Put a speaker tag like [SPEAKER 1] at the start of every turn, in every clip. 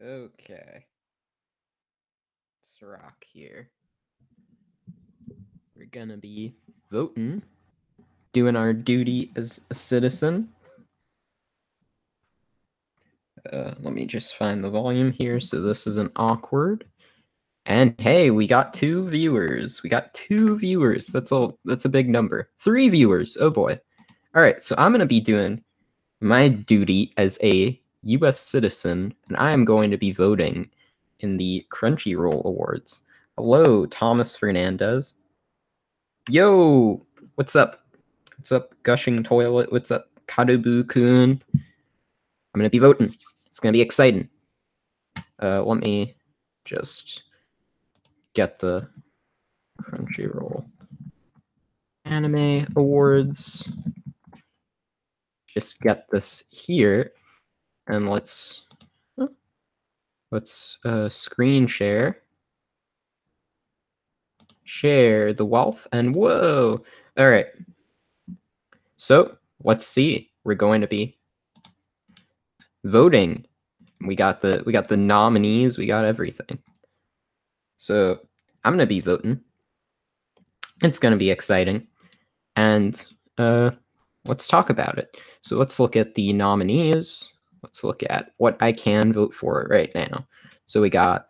[SPEAKER 1] Okay. Let's rock here. We're gonna be voting, doing our duty as a citizen. Let me just find the volume here so this isn't awkward. And hey, we got 2 viewers. We got 2 viewers. That's a big number. 3 viewers. Oh boy. All right, so I'm gonna be doing my duty as a U.S. citizen, and I am going to be voting in the Crunchyroll Awards. Hello, Thomas Fernandez. Yo, what's up? What's up, Gushing Toilet? What's up, Kadobu-kun? I'm gonna be voting. It's gonna be exciting. Let me just get the Crunchyroll Anime Awards. Just get this here, and let's screen share. Share the wealth, and whoa! All right. So let's see. We're going to be voting. We got the nominees. We got everything. So I'm gonna be voting. It's gonna be exciting, and let's talk about it. So let's look at the nominees. Let's look at what I can vote for right now. So we got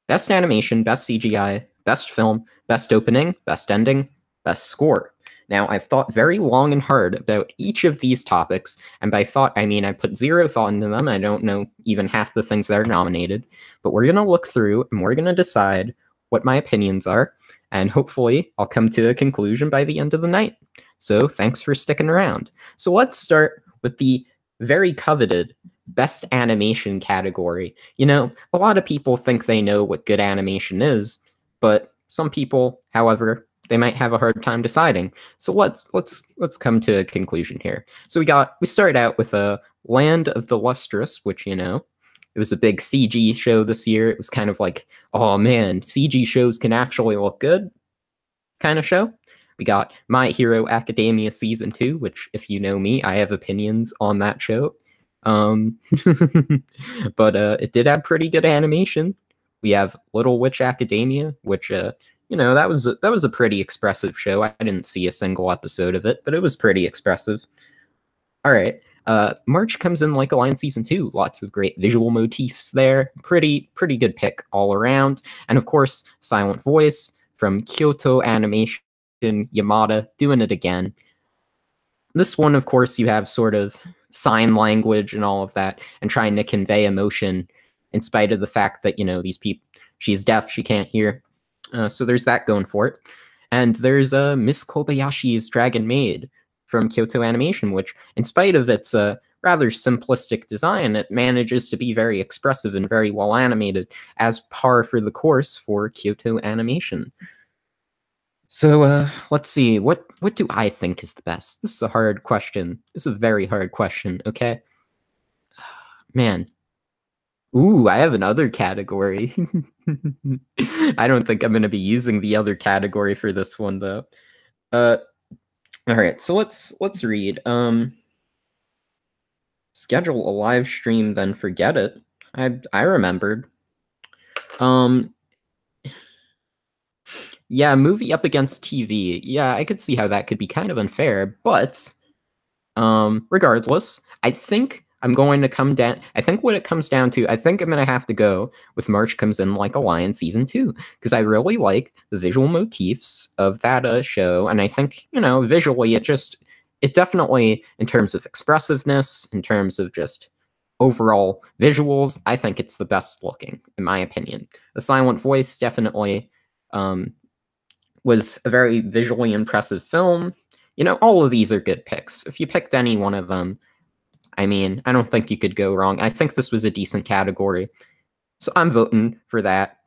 [SPEAKER 1] Best Animation, Best CGI, Best Film, Best Opening, Best Ending, Best Score. Now, I've thought very long and hard about each of these topics, and by thought, I mean I put 0 thought into them. I don't know even half the things that are nominated, but we're going to look through and we're going to decide what my opinions are, and hopefully I'll come to a conclusion by the end of the night. So thanks for sticking around. So let's start with the very coveted Best Animation category. You know, a lot of people think they know what good animation is, but some people, however, they might have a hard time deciding. So let's come to a conclusion here. So we started out with a Land of the Lustrous, which, you know, it was a big CG show this year. It was kind of like, oh man, CG shows can actually look good kind of show. We got My Hero Academia Season 2, which, if you know me, I have opinions on that show. But it did have pretty good animation. We have Little Witch Academia, which you know, that was a pretty expressive show. I didn't see a single episode of it, but it was pretty expressive. All right. March comes in Like a Lion Season 2. Lots of great visual motifs there. Pretty good pick all around. And of course, Silent Voice from Kyoto Animation, Yamada, doing it again. This one, of course, you have sort of sign language and all of that, and trying to convey emotion in spite of the fact that, you know, these people, she's deaf, she can't hear. So there's that going for it. And there's Miss Kobayashi's Dragon Maid from Kyoto Animation, which, in spite of its rather simplistic design, it manages to be very expressive and very well animated, as par for the course for Kyoto Animation. So let's see, what do I think is the best? This is a hard question. This is a very hard question, okay? Man. Ooh, I have another category. I don't think I'm going to be using the other category for this one, though. All right, so let's read. Schedule a live stream, then forget it. I remembered. Yeah, movie up against TV. Yeah, I could see how that could be kind of unfair, but regardless, I think I'm going to come down. I think what it comes down to, I think I'm going to have to go with March Comes In Like a Lion Season 2, because I really like the visual motifs of that show, and I think, you know, visually it definitely, in terms of expressiveness, in terms of just overall visuals, I think it's the best looking, in my opinion. The Silent Voice definitely was a very visually impressive film. You know, all of these are good picks. If you picked any one of them, I mean, I don't think you could go wrong. I think this was a decent category. So I'm voting for that.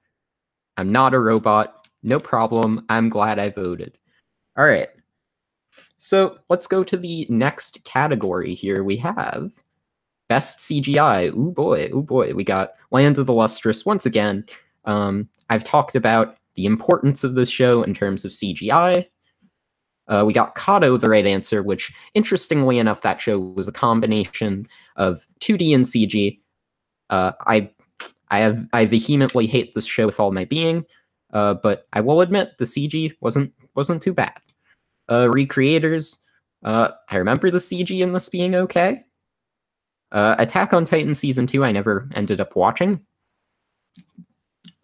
[SPEAKER 1] I'm not a robot. No problem. I'm glad I voted. All right. So let's go to the next category here. We have Best CGI. Ooh boy. We got Land of the Lustrous. Once again, I've talked about the importance of this show in terms of CGI. We got Kato, the right answer, which, interestingly enough, that show was a combination of 2D and CG. I I vehemently hate this show with all my being, but I will admit the CG wasn't too bad. Recreators, I remember the CG in this being okay. Attack on Titan Season 2 I never ended up watching.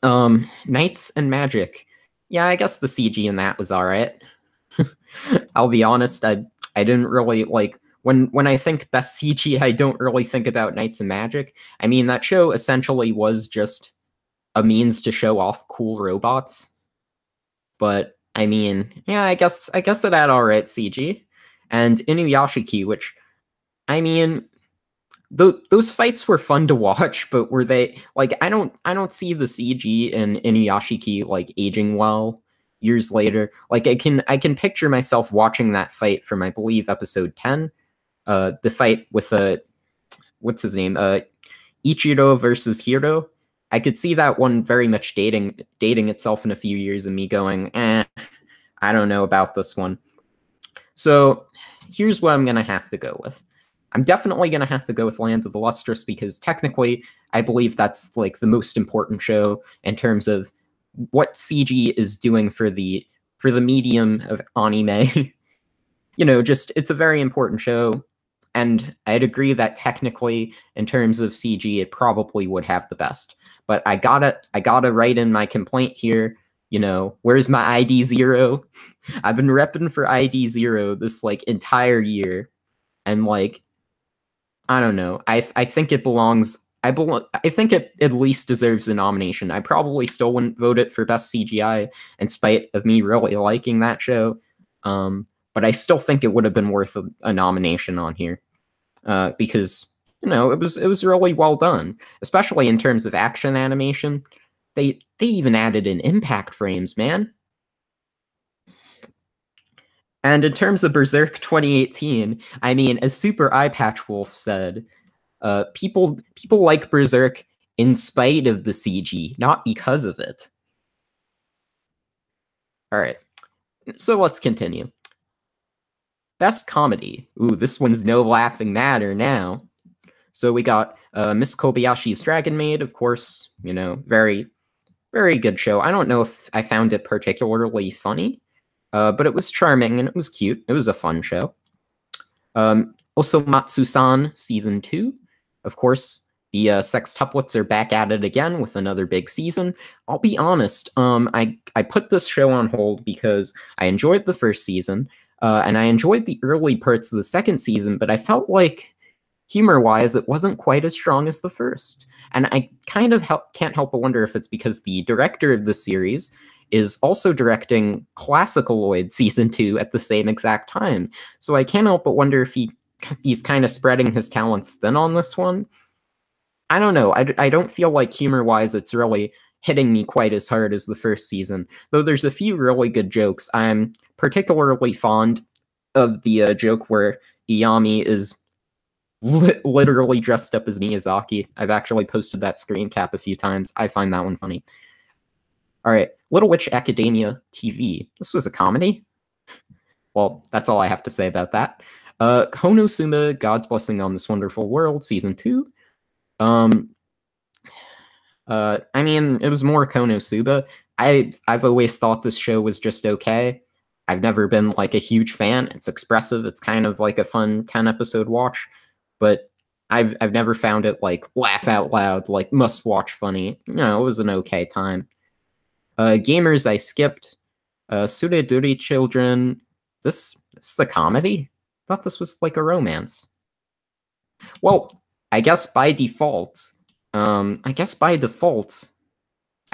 [SPEAKER 1] Knights and Magic. Yeah, I guess the CG in that was alright. I'll be honest, I didn't really like when I think best CG, I don't really think about Knights and Magic. I mean, that show essentially was just a means to show off cool robots. But I mean, yeah, I guess it had alright CG. And Inuyashiki, which I mean, those fights were fun to watch, but were they like I don't see the CG in Inuyashiki like aging well years later. Like I can picture myself watching that fight from I believe episode 10, the fight with what's his name, Ichiro versus Hiro. I could see that one very much dating itself in a few years, and me going, I don't know about this one. So here's what I'm gonna have to go with. I'm definitely going to have to go with Land of the Lustrous because technically I believe that's like the most important show in terms of what CG is doing for the medium of anime. You know, just it's a very important show, and I'd agree that technically in terms of CG it probably would have the best. But I gotta write in my complaint here, you know, where's my ID 0? I've been repping for ID 0 this like entire year, and like I don't know. I think it belongs. I think it at least deserves a nomination. I probably still wouldn't vote it for best CGI, in spite of me really liking that show. But I still think it would have been worth a nomination on here, because you know it was really well done, especially in terms of action animation. They even added in impact frames, man. And in terms of Berserk 2018, I mean, as Super Eye Patch Wolf said, people like Berserk in spite of the CG, not because of it. All right, so let's continue. Best comedy. Ooh, this one's no laughing matter now. So we got Miss Kobayashi's Dragon Maid, of course. You know, very good show. I don't know if I found it particularly funny, but it was charming and it was cute. It was a fun show. Also, Matsu-san Season 2. Of course, the sextuplets are back at it again with another big season. I'll be honest, I put this show on hold because I enjoyed the first season, and I enjoyed the early parts of the second season, but I felt like humor-wise, it wasn't quite as strong as the first. And I kind of can't help but wonder if it's because the director of the series is also directing Classicaloid Season 2 at the same exact time. So I can't help but wonder if he's kind of spreading his talents thin on this one. I don't know. I don't feel like humor-wise it's really hitting me quite as hard as the first season, though there's a few really good jokes. I'm particularly fond of the joke where Iyami is literally dressed up as Miyazaki. I've actually posted that screen cap a few times. I find that one funny. All right, Little Witch Academia TV. This was a comedy. Well, that's all I have to say about that. Konosuma, God's Blessing on This Wonderful World, Season 2. I mean, it was more Konosuba. I've always thought this show was just okay. I've never been like a huge fan. It's expressive. It's kind of like a fun 10-episode watch, but I've never found it like laugh out loud, like must watch funny. You know, it was an okay time. Gamers I skipped. Sureduri Children. This is a comedy? I thought this was like a romance. Well, I guess by default, I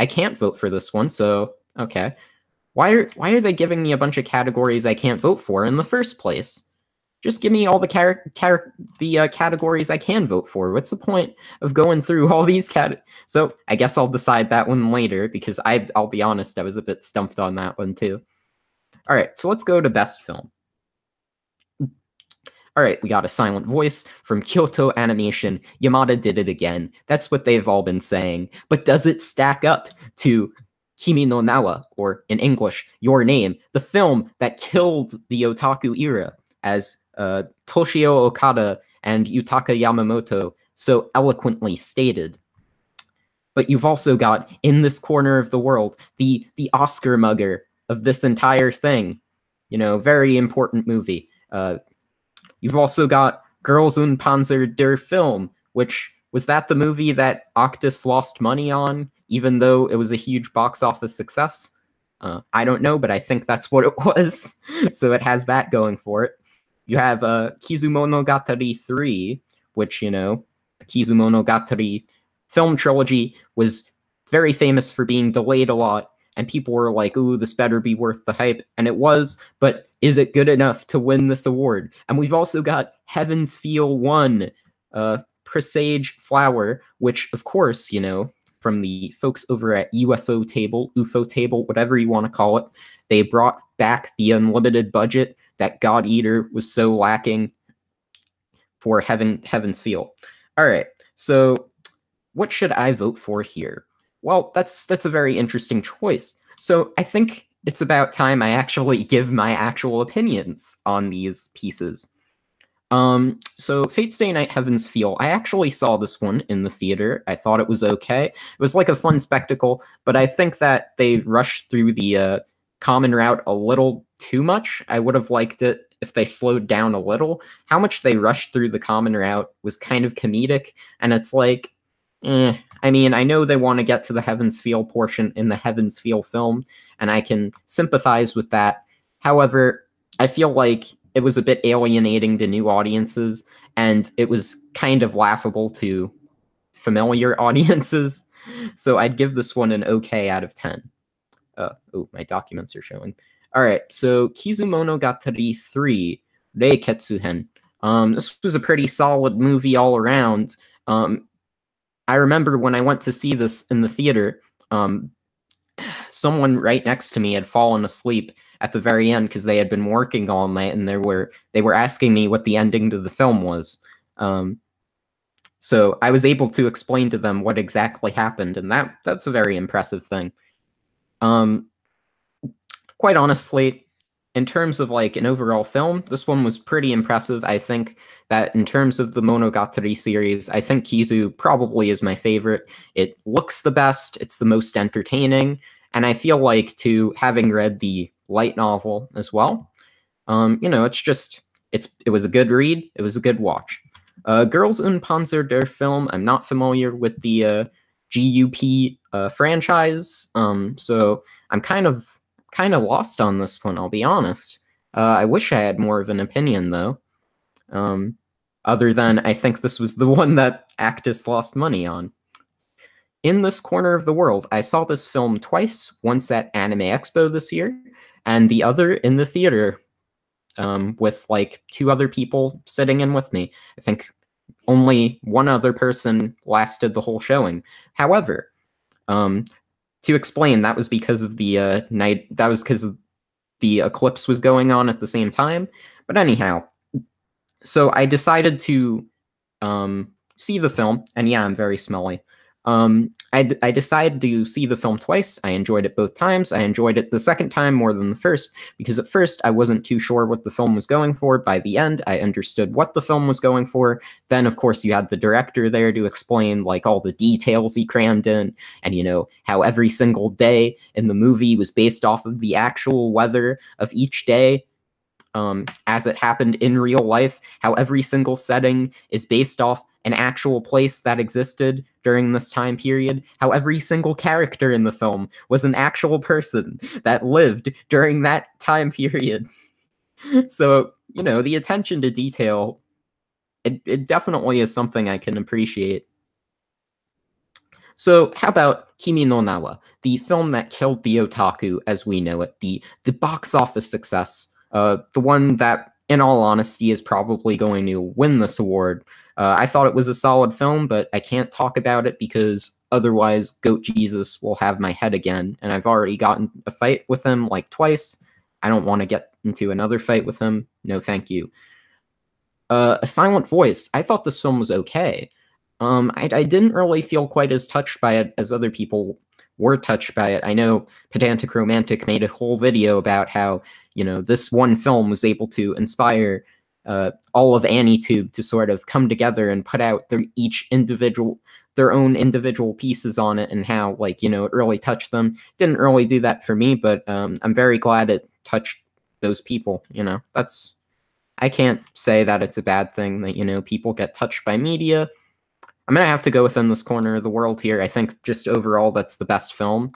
[SPEAKER 1] can't vote for this one, so okay. Why are they giving me a bunch of categories I can't vote for in the first place? Just give me all the categories I can vote for. What's the point of going through all these So I guess I'll decide that one later, because I'll be honest, I was a bit stumped on that one too. All right, so let's go to best film. All right, we got A Silent Voice from Kyoto Animation. Yamada did it again. That's what they've all been saying. But does it stack up to Kimi no Nawa, or in English, Your Name, the film that killed the otaku era, as Toshio Okada and Yutaka Yamamoto so eloquently stated? but you've also got In This Corner of the World, the Oscar mugger of this entire thing. You know, very important movie. You've also got Girls und Panzer der Film, which was that the movie that Octus lost money on, even though it was a huge box office success? I don't know, but I think that's what it was. So it has that going for it. You have Kizumonogatari 3, which, you know, the Kizumonogatari film trilogy was very famous for being delayed a lot, and people were like, ooh, this better be worth the hype. And it was, but is it good enough to win this award? And we've also got Heaven's Feel 1, Presage Flower, which, of course, you know, from the folks over at UFO Table, whatever you want to call it, they brought back the unlimited budget that God Eater was so lacking for Heaven's Feel. All right, so what should I vote for here? Well, that's a very interesting choice. So I think it's about time I actually give my actual opinions on these pieces. So Fate Stay Night Heaven's Feel, I actually saw this one in the theater. I thought it was okay. It was like a fun spectacle, but I think that they rushed through the common route a little too much. I would have liked it if they slowed down a little. How much they rushed through the common route was kind of comedic, and it's like, I mean, I know they want to get to the Heaven's Feel portion in the Heaven's Feel film, and I can sympathize with that. However, I feel like it was a bit alienating to new audiences, and it was kind of laughable to familiar audiences. So I'd give this one an okay out of 10. Oh, my documents are showing. All right, so Kizumonogatari 3, Reiketsuhen. This was a pretty solid movie all around. I remember when I went to see this in the theater, someone right next to me had fallen asleep at the very end because they had been working all night, and they were asking me what the ending to the film was. So I was able to explain to them what exactly happened, and that's a very impressive thing. Quite honestly, in terms of like an overall film, this one was pretty impressive. I think that in terms of the Monogatari series, I think Kizu probably is my favorite. It looks the best, it's the most entertaining, and I feel like, too, having read the light novel as well, you know, it was a good read, it was a good watch. Girls und Panzer der Film, I'm not familiar with the GUP franchise, so I'm kind of lost on this one, I'll be honest. I wish I had more of an opinion, though. Other than I think this was the one that Actus lost money on. In This Corner of the World, I saw this film twice, once at Anime Expo this year, and the other in the theater, with like 2 other people sitting in with me. I think only one other person lasted the whole showing. However, to explain, that was because of the the eclipse was going on at the same time. But anyhow, so I decided to see the film, and yeah, I'm very smelly. I decided to see the film twice. I enjoyed it both times. I enjoyed it the second time more than the first, because at first I wasn't too sure what the film was going for. By the end, I understood what the film was going for. Then, of course, you had the director there to explain like all the details he crammed in, and you know, how every single day in the movie was based off of the actual weather of each day. As it happened in real life, how every single setting is based off an actual place that existed during this time period, how every single character in the film was an actual person that lived during that time period. So, you know, the attention to detail, it definitely is something I can appreciate. So, how about Kimi no Nawa, the film that killed the otaku as we know it, the box office success, the one that, in all honesty, is probably going to win this award. I thought it was a solid film, but I can't talk about it because otherwise Goat Jesus will have my head again, and I've already gotten a fight with him like twice. I don't want to get into another fight with him. No, thank you. A Silent Voice. I thought this film was okay. I didn't really feel quite as touched by it as other people were touched by it. I know Pedantic Romantic made a whole video about how, you know, this one film was able to inspire all of AniTube to sort of come together and put out each individual their own individual pieces on it and how, like, you know, it really touched them. Didn't really do that for me, but I'm very glad it touched those people, you know. I can't say that it's a bad thing that, you know, people get touched by media. I'm gonna have to go within this corner of the world here. I think just overall that's the best film,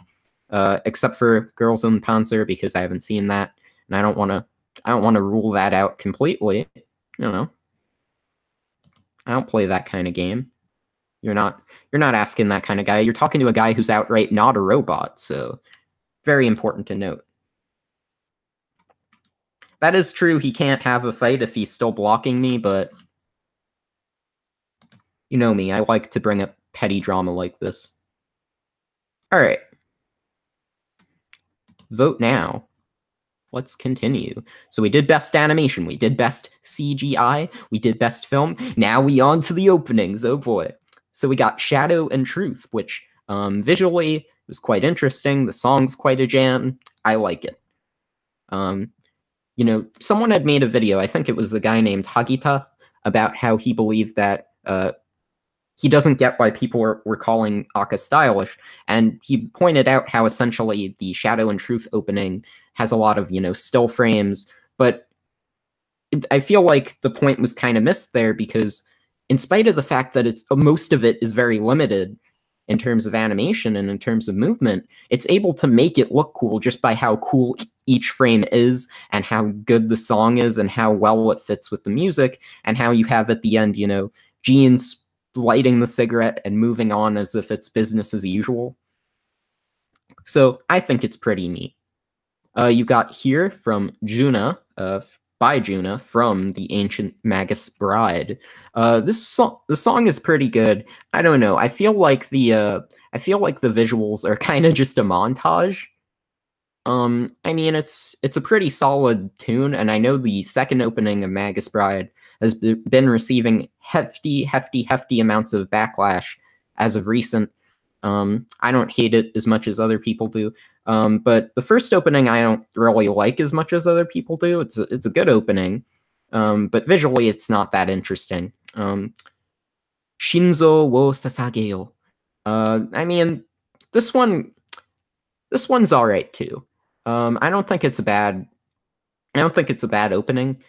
[SPEAKER 1] except for Girls in Panzer, because I haven't seen that, and I don't want to rule that out completely. You know, I don't play that kind of game. You're not asking that kind of guy. You're talking to a guy who's outright not a robot. So very important to note. That is true. He can't have a fight if he's still blocking me, but you know me. I like to bring up petty drama like this. All right. Vote now. Let's continue. So we did best animation, we did best CGI, we did best film. Now we on to the openings. Oh boy. So we got Shadow and Truth, which visually was quite interesting. The song's quite a jam. I like it. You know, someone had made a video, I think it was the guy named Hagita, about how he believed that he doesn't get why people were calling Aka stylish, and he pointed out how essentially the Shadow and Truth opening has a lot of, you know, still frames, but I feel like the point was kind of missed there, because in spite of the fact that most of it is very limited in terms of animation and in terms of movement, it's able to make it look cool just by how cool each frame is and how good the song is and how well it fits with the music, and how you have at the end, you know, Jean's lighting the cigarette and moving on as if it's business as usual. So I think it's pretty neat. You got Here from Juna, by Juna, from the Ancient Magus Bride. The song is pretty good. I don't know. I feel like the visuals are kind of just a montage. I mean, it's a pretty solid tune, and I know the second opening of Magus Bride has been receiving hefty amounts of backlash as of recent. I don't hate it as much as other people do, but the first opening I don't really like as much as other people do. It's a good opening, but visually it's not that interesting. Shinzo wo Sasageo. I mean, this one's all right too. I don't think it's a bad opening.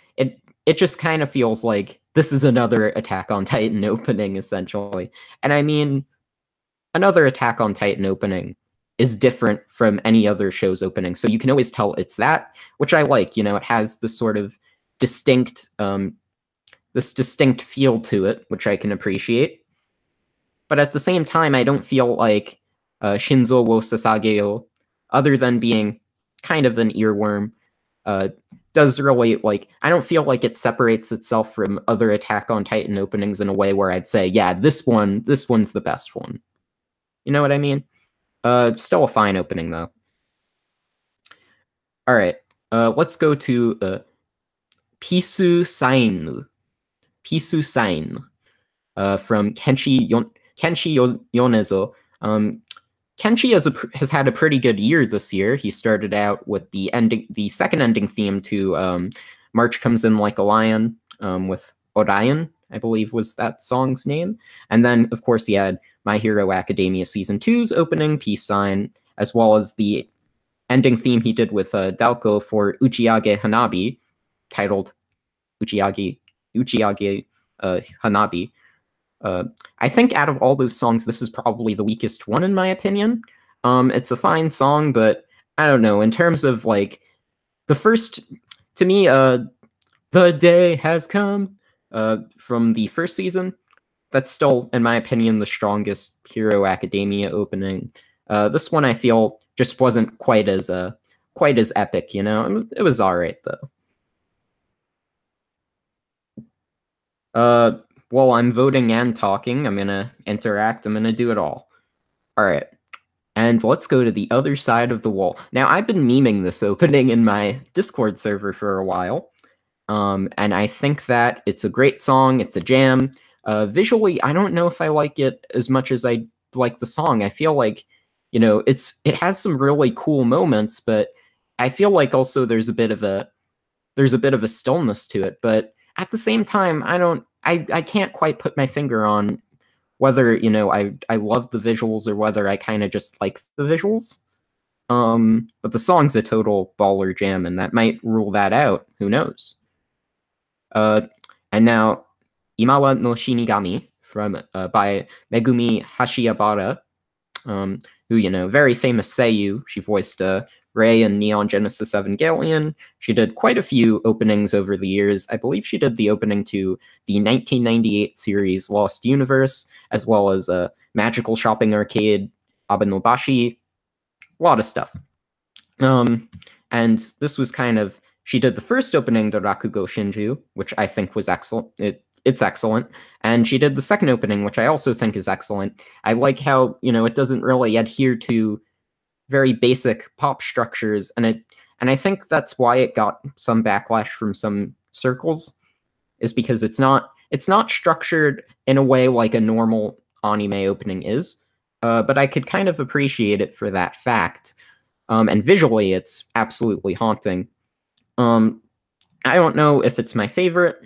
[SPEAKER 1] It just kind of feels like this is another Attack on Titan opening, essentially. And I mean, another Attack on Titan opening is different from any other show's opening, so you can always tell it's that, which I like. You know, it has this sort of distinct feel to it, which I can appreciate. But at the same time, I don't feel like Shinzo wo Sasageo, other than being kind of an earworm, does really, like, I don't feel like it separates itself from other Attack on Titan openings in a way where I'd say, yeah, this one's the best one. You know what I mean? Still a fine opening though. All right, let's go to Pisu Sainu. Pisu Sain, from Kenshi Yonezo. Kenshi has had a pretty good year this year. He started out with the second ending theme to March Comes In Like a Lion, with Orion, I believe was that song's name. And then, of course, he had My Hero Academia Season 2's opening, Peace Sign, as well as the ending theme he did with Dalko for Uchiage Hanabi, titled Uchiage Hanabi. I think out of all those songs, this is probably the weakest one in my opinion. It's a fine song, but I don't know. In terms of, like, the first, to me, The Day Has Come, from the first season, that's still, in my opinion, the strongest Hero Academia opening. This one I feel just wasn't quite as epic, you know? It was alright, though. While I'm voting and talking, I'm gonna interact, I'm gonna do it all. Alright. And let's go to the other side of the wall. Now, I've been memeing this opening in my Discord server for a while. And I think that it's a great song, it's a jam. Visually, I don't know if I like it as much as I like the song. I feel like, you know, it has some really cool moments, but I feel like also there's a bit of a stillness to it. But at the same time, I can't quite put my finger on whether, you know, I love the visuals or whether I kind of just like the visuals. But the song's a total baller jam, and that might rule that out. Who knows? And now, Imawa no Shinigami from by Megumi Hashiabara, who, you know, very famous seiyuu. She voiced Rei in Neon Genesis Evangelion. She did quite a few openings over the years. I believe she did the opening to the 1998 series Lost Universe, as well as Magical Shopping Arcade, Abenobashi, a lot of stuff. And this was kind of, she did the first opening to Rakugo Shinju, which I think was excellent. It's excellent. And she did the second opening, which I also think is excellent. I like how, you know, it doesn't really adhere to very basic pop structures, and I think that's why it got some backlash from some circles, is because it's not structured in a way like a normal anime opening is. But I could kind of appreciate it for that fact. And visually, it's absolutely haunting. I don't know if it's my favorite,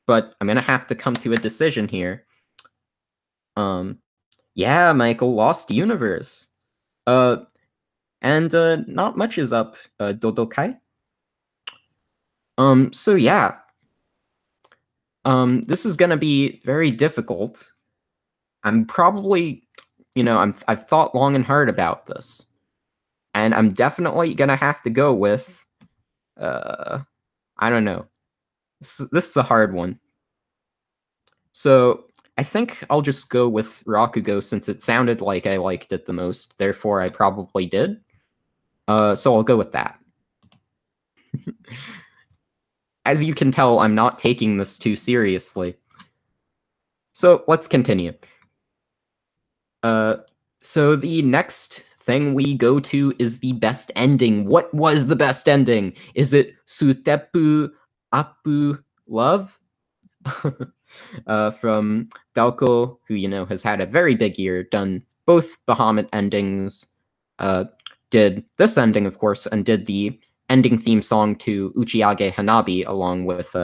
[SPEAKER 1] but I'm gonna have to come to a decision here. Yeah, Michael, Lost Universe. And not much is up, Dodokai. So yeah. This is gonna be very difficult. I'm probably, you know, I've thought long and hard about this. And I'm definitely gonna have to go with, I don't know. This is a hard one. So I think I'll just go with Rakugo since it sounded like I liked it the most. Therefore, I probably did. So I'll go with that. As you can tell, I'm not taking this too seriously. So let's continue. So the next thing we go to is the best ending. What was the best ending? Is it Sutepu Apu Love? From Dalko, who, you know, has had a very big year, done both Bahamut endings, did this ending, of course, and did the ending theme song to Uchiage Hanabi, along with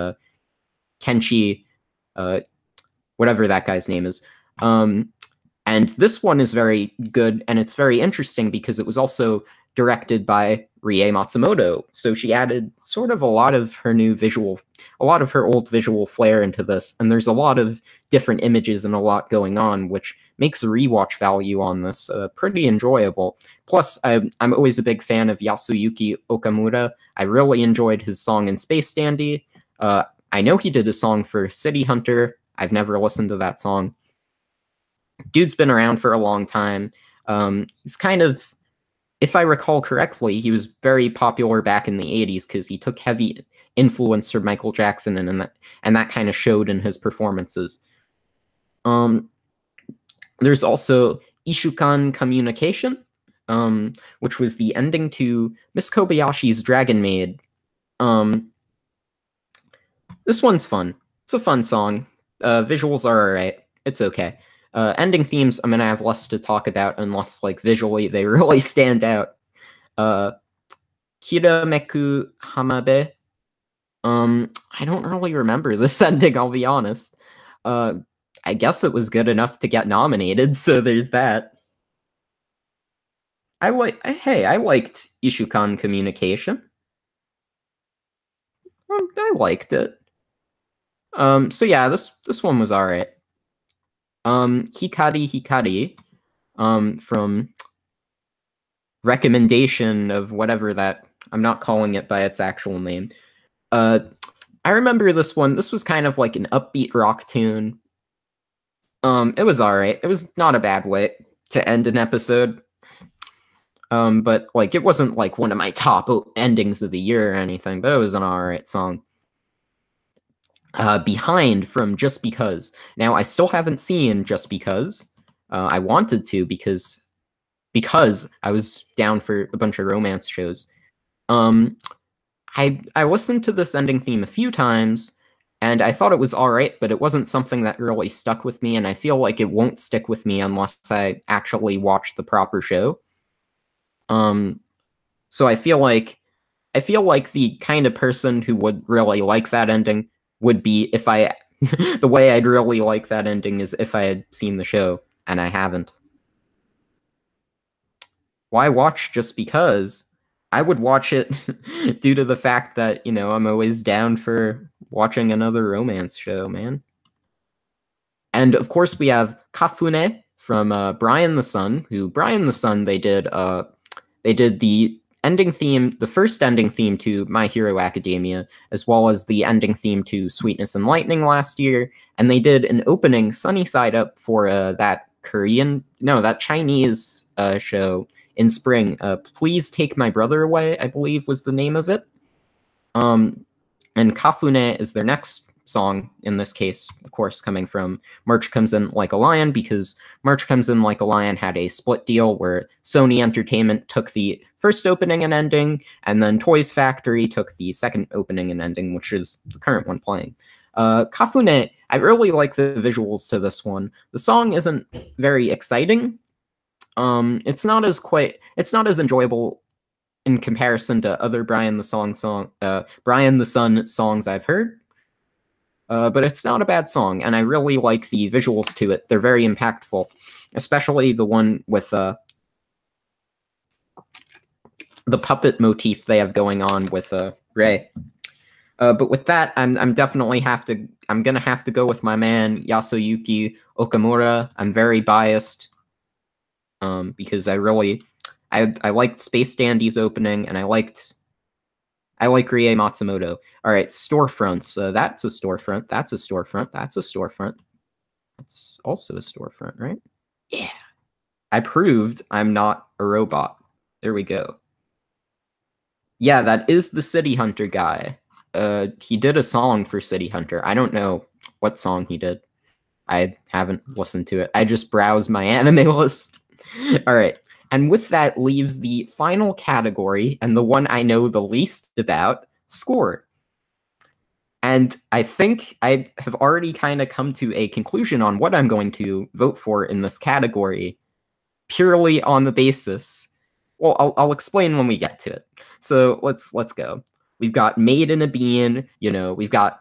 [SPEAKER 1] Kenshi, whatever that guy's name is. And this one is very good, and it's very interesting because it was also directed by Rie Matsumoto. So she added sort of a lot of her old visual flair into this, and there's a lot of different images and a lot going on, which makes the rewatch value on this pretty enjoyable. Plus, I'm always a big fan of Yasuyuki Okamura. I really enjoyed his song in Space Dandy. I know he did a song for City Hunter. I've never listened to that song. Dude's been around for a long time. He's kind of, if I recall correctly, he was very popular back in the 80s because he took heavy influence from Michael Jackson, and that kind of showed in his performances. There's also Ishukan Communication, which was the ending to Miss Kobayashi's Dragon Maid. This one's fun. It's a fun song. Visuals are alright. It's okay. Ending themes, I'm gonna have less to talk about unless, like, visually they really stand out. Kirameku Hamabe. I don't really remember this ending, I'll be honest. I guess it was good enough to get nominated, so there's that. I liked Ishukan Communication. I liked it. So yeah, this one was alright. Hikari Hikari, from recommendation of whatever that, I'm not calling it by its actual name. I remember this one. This was kind of like an upbeat rock tune. It was alright. It was not a bad way to end an episode. But like, it wasn't like one of my top endings of the year or anything, but it was an alright song. Behind from Just Because. Now, I still haven't seen Just Because. I wanted to because I was down for a bunch of romance shows. I listened to this ending theme a few times, and I thought it was alright, but it wasn't something that really stuck with me, and I feel like it won't stick with me unless I actually watch the proper show. So I feel like the kind of person who would really like that ending would be if I The way I'd really like that ending is if I had seen the show, and I haven't. Why watch just because? I would watch it due to the fact that, you know, I'm always down for watching another romance show, man. And of course, we have Kafune from Brian the Sun, who Brian the Sun they did the ending theme, the first ending theme to My Hero Academia, as well as the ending theme to Sweetness and Lightning last year, and they did an opening Sunny Side Up for that Chinese show in spring. Please Take My Brother Away, I believe was the name of it. And Kafune is their next song, in this case, of course, coming from March Comes In Like a Lion, because March Comes In Like a Lion had a split deal where Sony Entertainment took the first opening and ending, and then Toys Factory took the second opening and ending, which is the current one playing. Kafune, I really like the visuals to this one. The song isn't very exciting. It's not as enjoyable in comparison to other Brian the Sun songs I've heard. But it's not a bad song, and I really like the visuals to it. They're very impactful, especially the one with the puppet motif they have going on with Rei. But with that, I'm gonna have to go with my man Yasuyuki Okamura. I'm very biased, because I liked Space Dandy's opening, and I like Rie Matsumoto. All right, storefronts. That's a storefront. That's a storefront. That's a storefront. That's also a storefront, right? Yeah. I proved I'm not a robot. There we go. Yeah, that is the City Hunter guy. He did a song for City Hunter. I don't know what song he did. I haven't listened to it. I just browsed my anime list. All right. And with that leaves the final category, and the one I know the least about, score. And I think I have already kind of come to a conclusion on what I'm going to vote for in this category, purely on the basis. Well, I'll explain when we get to it. So let's go. We've got Made in a Bean. You know, we've got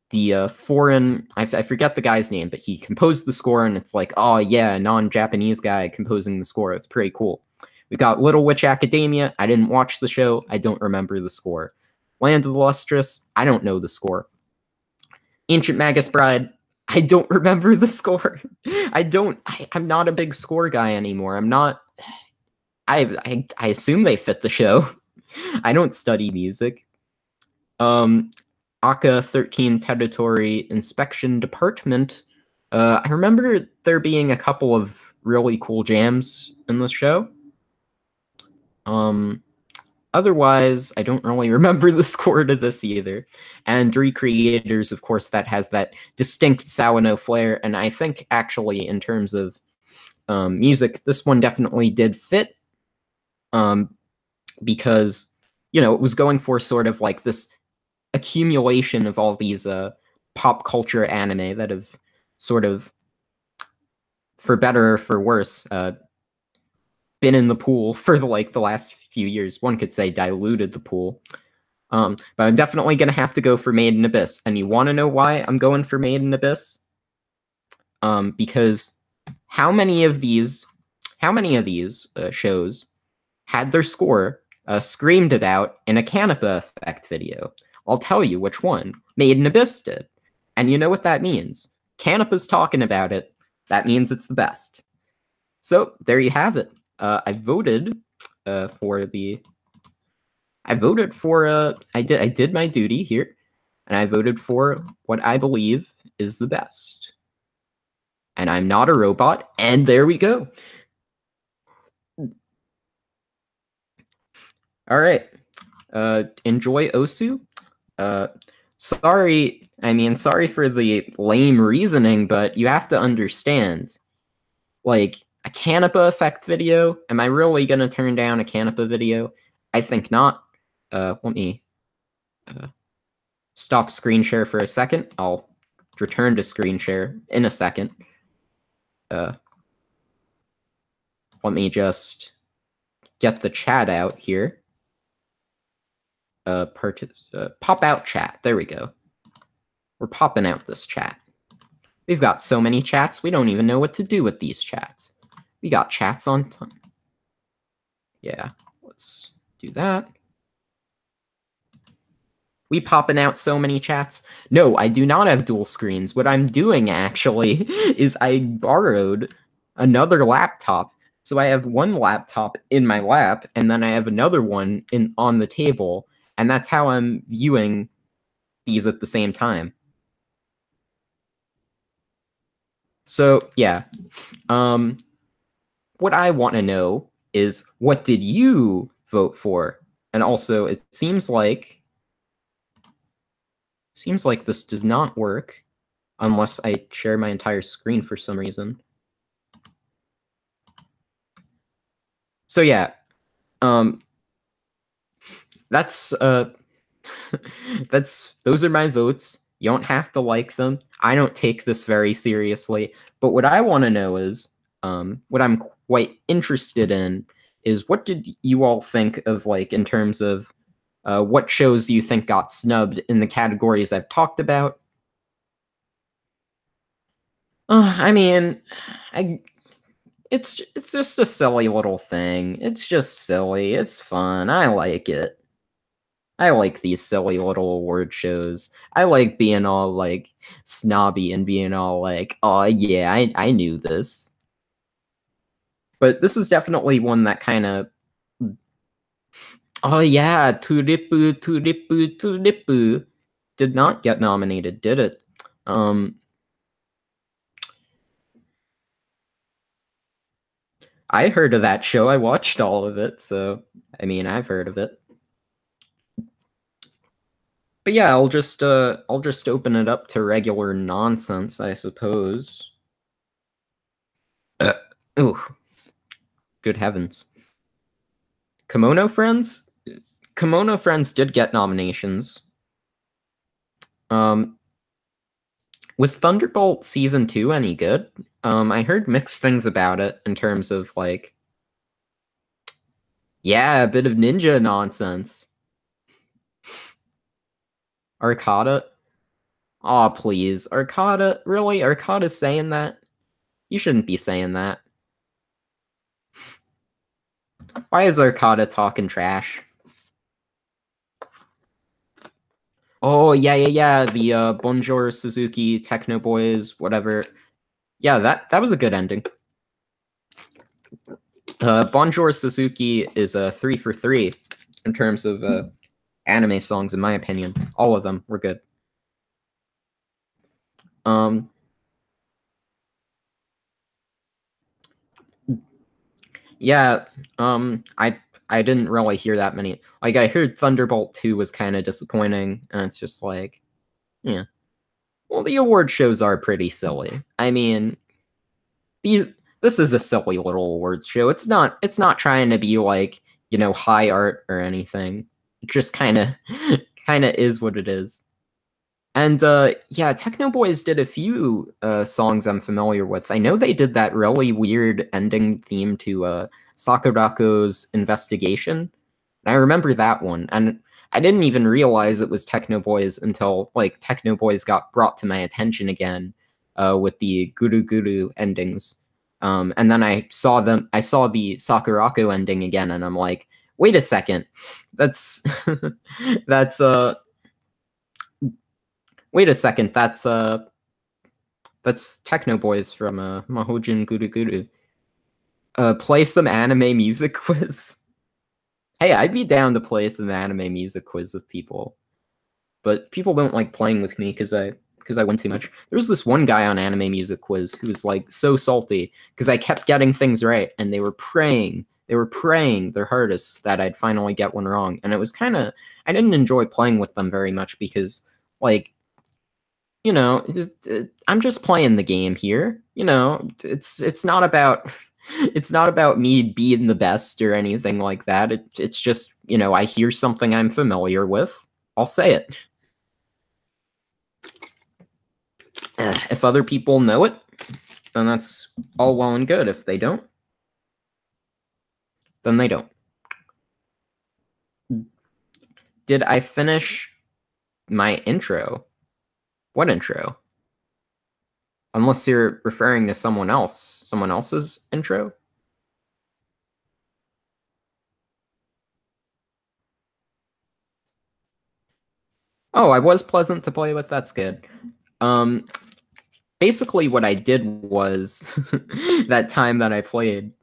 [SPEAKER 1] the foreign, I forget the guy's name, but he composed the score, and it's like, oh yeah, non-Japanese guy composing the score. It's pretty cool. We got Little Witch Academia. I didn't watch the show. I don't remember the score. Land of the Lustrous. I don't know the score. Ancient Magus Bride. I don't remember the score. I'm not a big score guy anymore. I'm not. I assume they fit the show. I don't study music. Aka 13 Territory Inspection Department. I remember there being a couple of really cool jams in the show. Otherwise, I don't really remember the score to this either. And Recreators, of course, that has that distinct Sawano flair, and I think actually in terms of music, this one definitely did fit. Because, you know, it was going for sort of like this accumulation of all these pop culture anime that have sort of, for better or for worse, been in the pool for the last few years. One could say diluted the pool. But I'm definitely gonna have to go for Made in Abyss. And you want to know why I'm going for Made in Abyss? Because how many of these shows had their score screamed about in a Canopy Effect video? I'll tell you which one. Made in Abyss did. And you know what that means. Canopy's talking about it. That means it's the best. So there you have it. I voted for I did my duty here, and I voted for what I believe is the best. And I'm not a robot, and there we go. All right. Enjoy Osu. Sorry for the lame reasoning, but you have to understand, like, a Canopy Effect video? Am I really gonna turn down a Canopy video? I think not. Let me stop screen share for a second. I'll return to screen share in a second. Let me just get the chat out here. Pop out chat. There we go. We're popping out this chat. We've got so many chats, we don't even know what to do with these chats. We got chats on time. Yeah, let's do that. We popping out so many chats. No, I do not have dual screens. What I'm doing, actually, is I borrowed another laptop. So I have one laptop in my lap, and then I have another one on the table, and that's how I'm viewing these at the same time. So, yeah. What I want to know is, what did you vote for? And also, it seems like this does not work unless I share my entire screen for some reason. So yeah, that's those are my votes. You don't have to like them. I don't take this very seriously. But what I want to know is, what I'm quite interested in is, what did you all think of, like, in terms of what shows you think got snubbed in the categories I've talked about? I mean, it's just a silly little thing. It's just silly. It's fun. I like it. I like these silly little award shows. I like being all, like, snobby and being all like, oh yeah, I knew this. But this is definitely one that kind of, oh yeah, Tulipu, Tulipu, Tulipu did not get nominated, did it? I heard of that show. I watched all of it, so I mean, I've heard of it. But yeah, I'll just open it up to regular nonsense, I suppose. Ooh, good heavens. Kimono Friends? Kimono Friends did get nominations. Was Thunderbolt Season 2 any good? I heard mixed things about it in terms of, like, yeah, a bit of ninja nonsense. Arcada? Aw, please. Arcada? Really? Arcada's saying that? You shouldn't be saying that. Why is Arcada talking trash? Oh, yeah. The Bonjour Suzuki, Techno Boys, whatever. Yeah, that was a good ending. Bonjour Suzuki is a 3 for 3 in terms of anime songs, in my opinion. All of them were good. Yeah, I didn't really hear that many. Like, I heard Thunderbolt 2 was kind of disappointing, and it's just like, yeah. Well, the award shows are pretty silly. I mean, this is a silly little awards show. It's not trying to be, like, high art or anything. It just kind of is what it is. And yeah, Techno Boys did a few songs I'm familiar with. I know they did that really weird ending theme to Sakurako's Investigation. And I remember that one, and I didn't even realize it was Techno Boys until, like, Techno Boys got brought to my attention again with the Guru Guru endings. And then I saw the Sakurako ending again, and I'm like, wait a second, that's that's wait a second, that's Techno Boys from Mahojin Guru Guru. Play some anime music quiz. Hey, I'd be down to play some anime music quiz with people, but people don't like playing with me because I win too much. There was this one guy on anime music quiz who was, like, so salty because I kept getting things right, and they were praying their hardest that I'd finally get one wrong, and it was kind of, I didn't enjoy playing with them very much because, like, I'm just playing the game here. It's not about me being the best or anything like that. It's just, I hear something I'm familiar with, I'll say it. If other people know it, then that's all well and good. If they don't, then they don't. Did I finish my intro? What intro? Unless you're referring to someone else's intro? Oh, I was pleasant to play with. That's good. Um, basically, what I did was that time that I played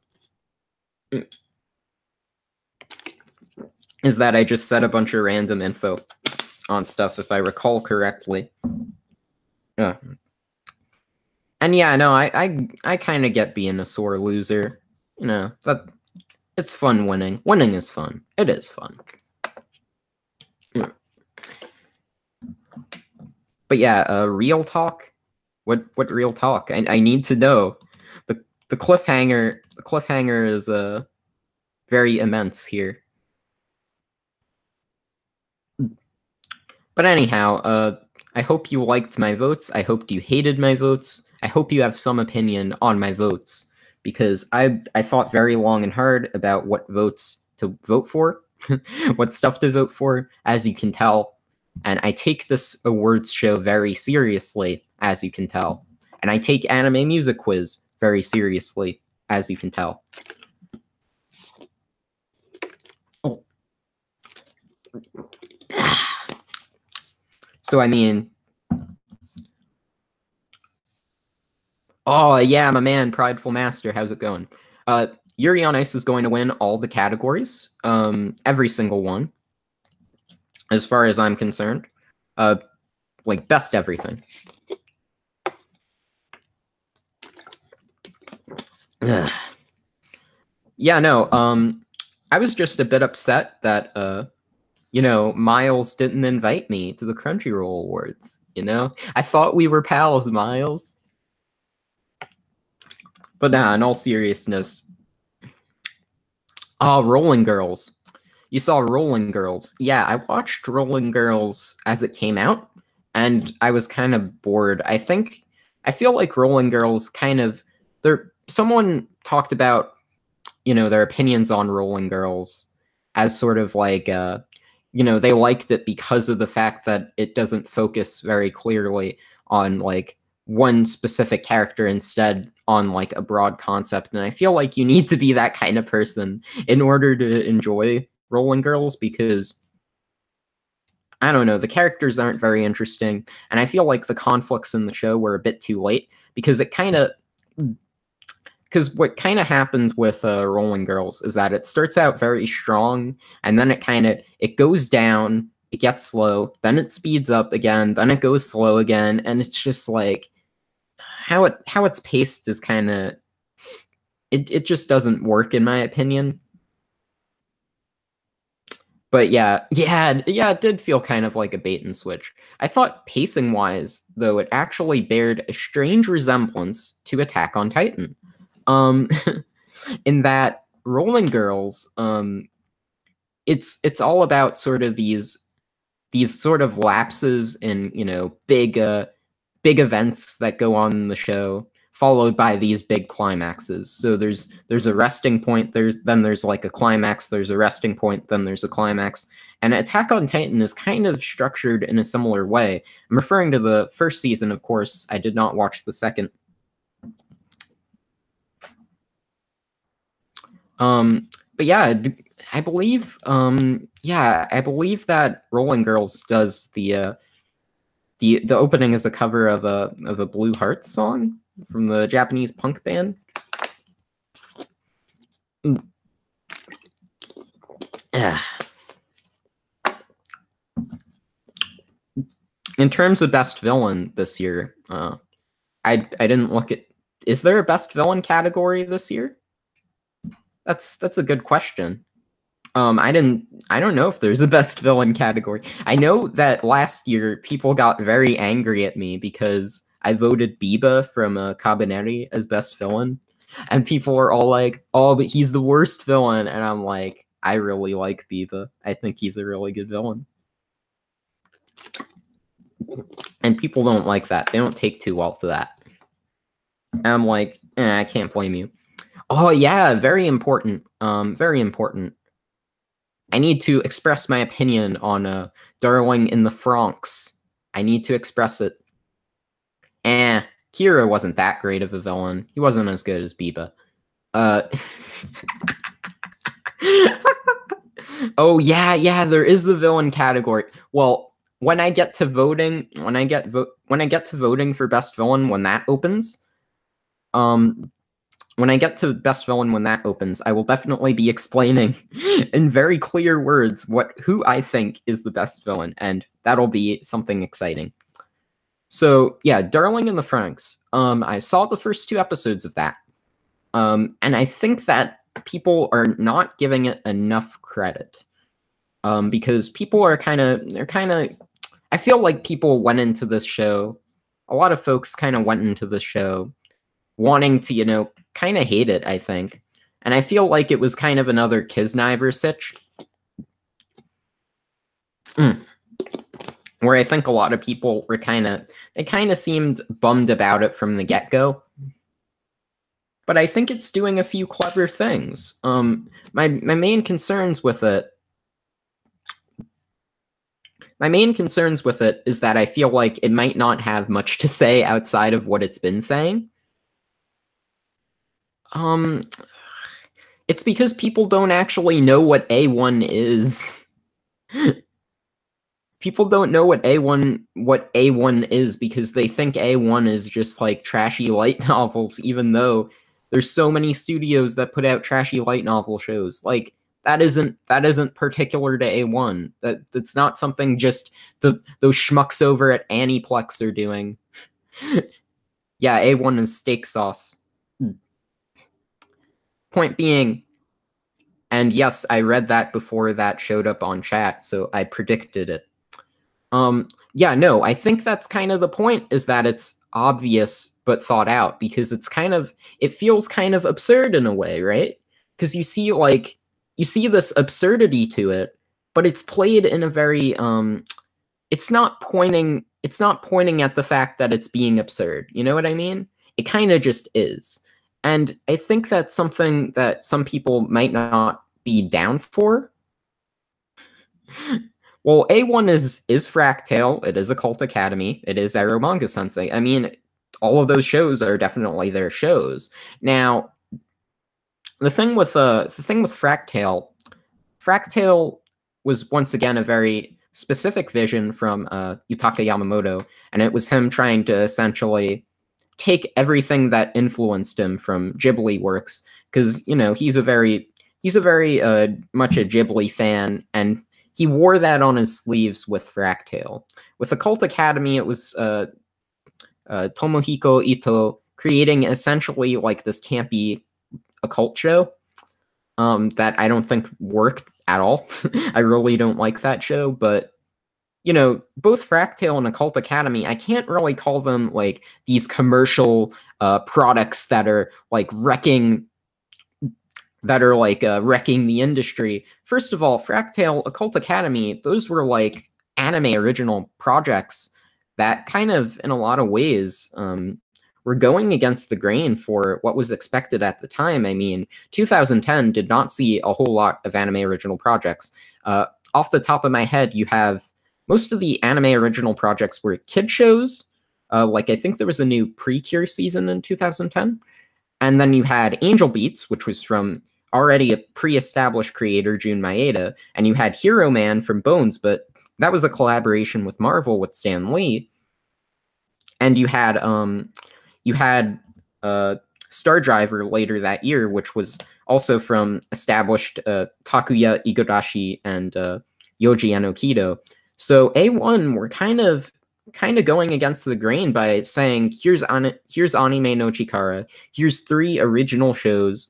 [SPEAKER 1] is that I just set a bunch of random info on stuff, if I recall correctly. And yeah, no, I kind of get being a sore loser. You know, that it's fun winning. Winning is fun. It is fun. But yeah, real talk. What real talk? I need to know. The cliffhanger. The cliffhanger is very immense here. But anyhow, I hope you liked my votes. I hope you hated my votes. I hope you have some opinion on my votes, because I thought very long and hard about what votes to vote for, what stuff to vote for, as you can tell. And I take this awards show very seriously, as you can tell. And I take Anime Music Quiz very seriously, as you can tell. Oh. So, I mean... Oh, yeah, my man, Prideful Master, how's it going? Yuri on Ice is going to win all the categories, every single one, as far as I'm concerned. Like, best everything. Yeah, no, I was just a bit upset that, you know, Miles didn't invite me to the Crunchyroll Awards, you know? I thought we were pals, Miles. But nah, in all seriousness. Oh, Rolling Girls. You saw Rolling Girls. Yeah, I watched Rolling Girls as it came out, and I was kind of bored. I feel like Rolling Girls kind of... Someone talked about, you know, their opinions on Rolling Girls as sort of like, you know, they liked it because of the fact that it doesn't focus very clearly on, like, one specific character, instead on, like, a broad concept. And I feel like you need to be that kind of person in order to enjoy Rolling Girls, because, I don't know, the characters aren't very interesting, and I feel like the conflicts in the show were a bit too late, because it kind of... Because what kind of happens with Rolling Girls is that it starts out very strong, and then it goes down, it gets slow, then it speeds up again, then it goes slow again, and it's just like how it's paced is kind of... it just doesn't work, in my opinion. But yeah, it did feel kind of like a bait and switch. I thought pacing-wise, though, it actually bared a strange resemblance to Attack on Titan. In that Rolling Girls, it's all about sort of these sort of lapses in, you know, big events that go on in the show, followed by these big climaxes. So there's a resting point, then there's like a climax, there's a resting point, then there's a climax. And Attack on Titan is kind of structured in a similar way. I'm referring to the first season, of course. I did not watch the second. But yeah, I believe, I believe that Rolling Girls does the opening is a cover of a Blue Hearts song from the Japanese punk band. In terms of best villain this year, I didn't look at... Is there a best villain category this year? That's a good question. I don't know if there's a best villain category. I know that last year people got very angry at me because I voted Biba from Cabaneri as best villain, and people were all like, "Oh, but he's the worst villain," and I'm like, I really like Biba. I think he's a really good villain. And people don't like that. They don't take too well to that. And I'm like, I can't blame you. Oh yeah, very important. Very important. I need to express my opinion on Darling in the Franxx. I need to express it. Kira wasn't that great of a villain. He wasn't as good as Biba. Oh yeah, there is the villain category. Well, when I get to voting, when I get to voting for best villain when that opens, when I get to best villain when that opens, I will definitely be explaining in very clear words who I think is the best villain, and that'll be something exciting. So yeah, Darling in the Franxx. I saw the first 2 episodes of that, and I think that people are not giving it enough credit, because people are kind of. I feel like people went into this show. A lot of folks kind of went into this show wanting to, kind of hate it, I think. And I feel like it was kind of another Kisniver sitch. Where I think a lot of people were they kind of seemed bummed about it from the get-go. But I think it's doing a few clever things. My main concerns with it is that I feel like it might not have much to say outside of what it's been saying. It's because people don't actually know what A1 is. People don't know what A1 is because they think A1 is just like trashy light novels, even though there's so many studios that put out trashy light novel shows. Like that isn't particular to A1. That's not something just those schmucks over at Aniplex are doing. Yeah, A1 is steak sauce. Point being, and yes, I read that before that showed up on chat, so I predicted it. Yeah, no, I think that's kind of the point, is that it's obvious but thought out, because it feels kind of absurd in a way, right? Because you see this absurdity to it, but it's played in a very it's not pointing at the fact that it's being absurd. You know what I mean? It kind of just is. And I think that's something that some people might not be down for. Well, A1 is Fractale, it is Occult Academy, it is Arrow Manga Sensei. I mean, all of those shows are definitely their shows. Now, the thing with Fractale was once again a very specific vision from Yutaka Yamamoto, and it was him trying to essentially take everything that influenced him from Ghibli works, because he's a very much a Ghibli fan, and he wore that on his sleeves with Fractale. With Occult Academy, it was Tomohiko Ito creating essentially like this campy occult show that I don't think worked at all. I really don't like that show, but both Fractale and Occult Academy, I can't really call them like these commercial products that are like wrecking the industry. First of all, Fractale, Occult Academy, those were like anime original projects that kind of, in a lot of ways, were going against the grain for what was expected at the time. I mean, 2010 did not see a whole lot of anime original projects. Off the top of my head, you have most of the anime original projects were kid shows. Like I think there was a new Precure season in 2010. And then you had Angel Beats, which was from already a pre-established creator, Jun Maeda, and you had Hero Man from Bones, but that was a collaboration with Marvel with Stan Lee. And you had Star Driver later that year, which was also from established Takuya Igarashi and Yoji Enokido. So A1 were kind of going against the grain by saying, here's Anime no Chikara, here's 3 original shows,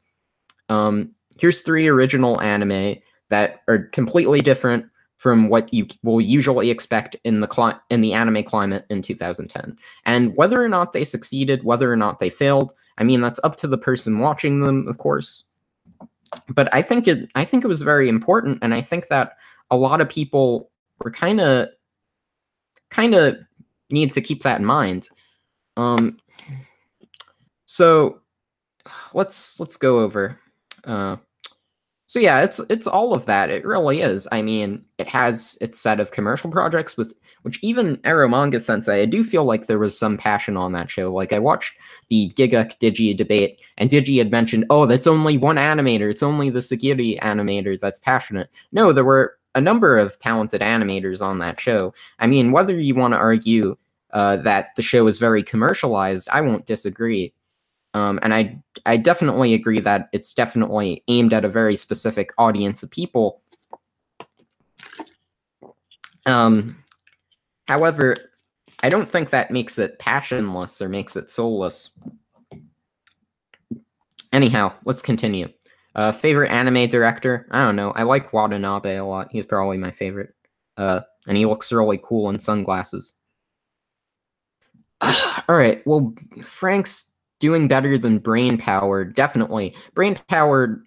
[SPEAKER 1] here's 3 original anime that are completely different from what you will usually expect in the anime climate in 2010. And whether or not they succeeded, whether or not they failed, I mean, that's up to the person watching them, of course. But I think it was very important, and I think that a lot of people were kind of need to keep that in mind. So let's go over So yeah, it's all of that. It really is. I mean, it has its set of commercial projects with which even Manga Sensei, I do feel like there was some passion on that show. Like I watched the Giguk Digi debate, and Digi had mentioned, oh, that's only one animator. It's only the Sagiri animator that's passionate. No, there were a number of talented animators on that show. I mean, whether you want to argue that the show is very commercialized, I won't disagree. And I definitely agree that it's definitely aimed at a very specific audience of people. However, I don't think that makes it passionless or makes it soulless. Anyhow, let's continue. Favorite anime director? I don't know. I like Watanabe a lot. He's probably my favorite. And he looks really cool in sunglasses. All right. Well, Frank's doing better than Brain Powered. Definitely. Brain Powered.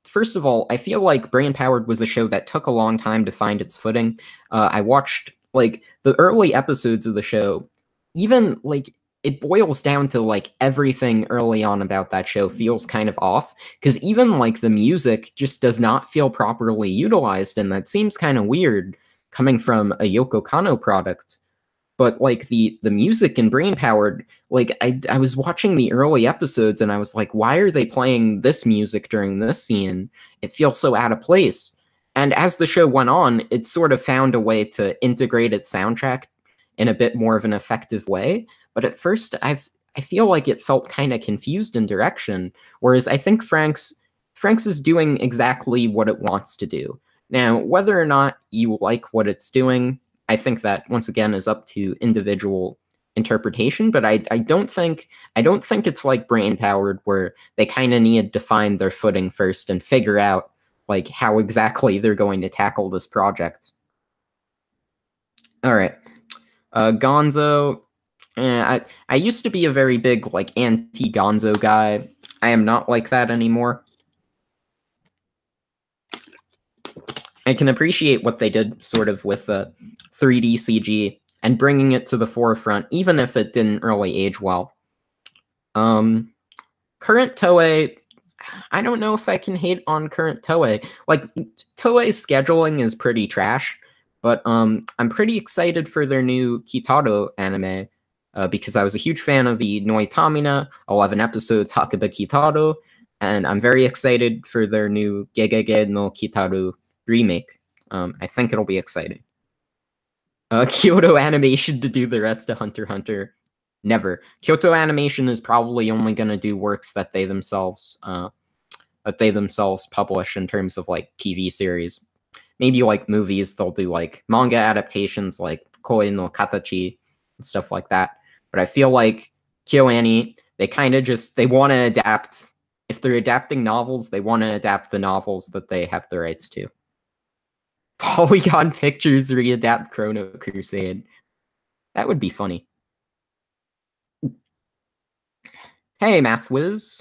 [SPEAKER 1] First of all, I feel like Brain Powered was a show that took a long time to find its footing. I watched like the early episodes of the show. Even like it boils down to like everything early on about that show feels kind of off because even like the music just does not feel properly utilized, and that seems kind of weird coming from a Yoko Kanno product. But like the music in Brain Powered, like I was watching the early episodes and I was like, why are they playing this music during this scene? It feels so out of place. And as the show went on, it sort of found a way to integrate its soundtrack in a bit more of an effective way. But at first, I feel like it felt kind of confused in direction. Whereas I think Frank's is doing exactly what it wants to do. Now, whether or not you like what it's doing, I think that once again is up to individual interpretation, but I don't think it's like Brain Powered where they kind of need to find their footing first and figure out like how exactly they're going to tackle this project. All right, Gonzo. I used to be a very big like anti-Gonzo guy. I am not like that anymore. I can appreciate what they did sort of with the 3D CG and bringing it to the forefront, even if it didn't really age well. Current Toei, I don't know if I can hate on current Toei. Like, Toei's scheduling is pretty trash, but I'm pretty excited for their new Kitaro anime, because I was a huge fan of the Noitamina 11 episodes Hakuba Kitaro, and I'm very excited for their new Gegege no Kitaro remake. I think it'll be exciting. Kyoto Animation to do the rest of Hunter x Hunter. Never. Kyoto Animation is probably only going to do works that they themselves publish in terms of like TV series. Maybe like movies, they'll do like manga adaptations like Koi no Katachi and stuff like that. But I feel like KyoAni, they kind of just, they want to adapt. If they're adapting novels, they want to adapt the novels that they have the rights to. Polygon Pictures readapt Chrono Crusade. That would be funny. Hey, Math Whiz.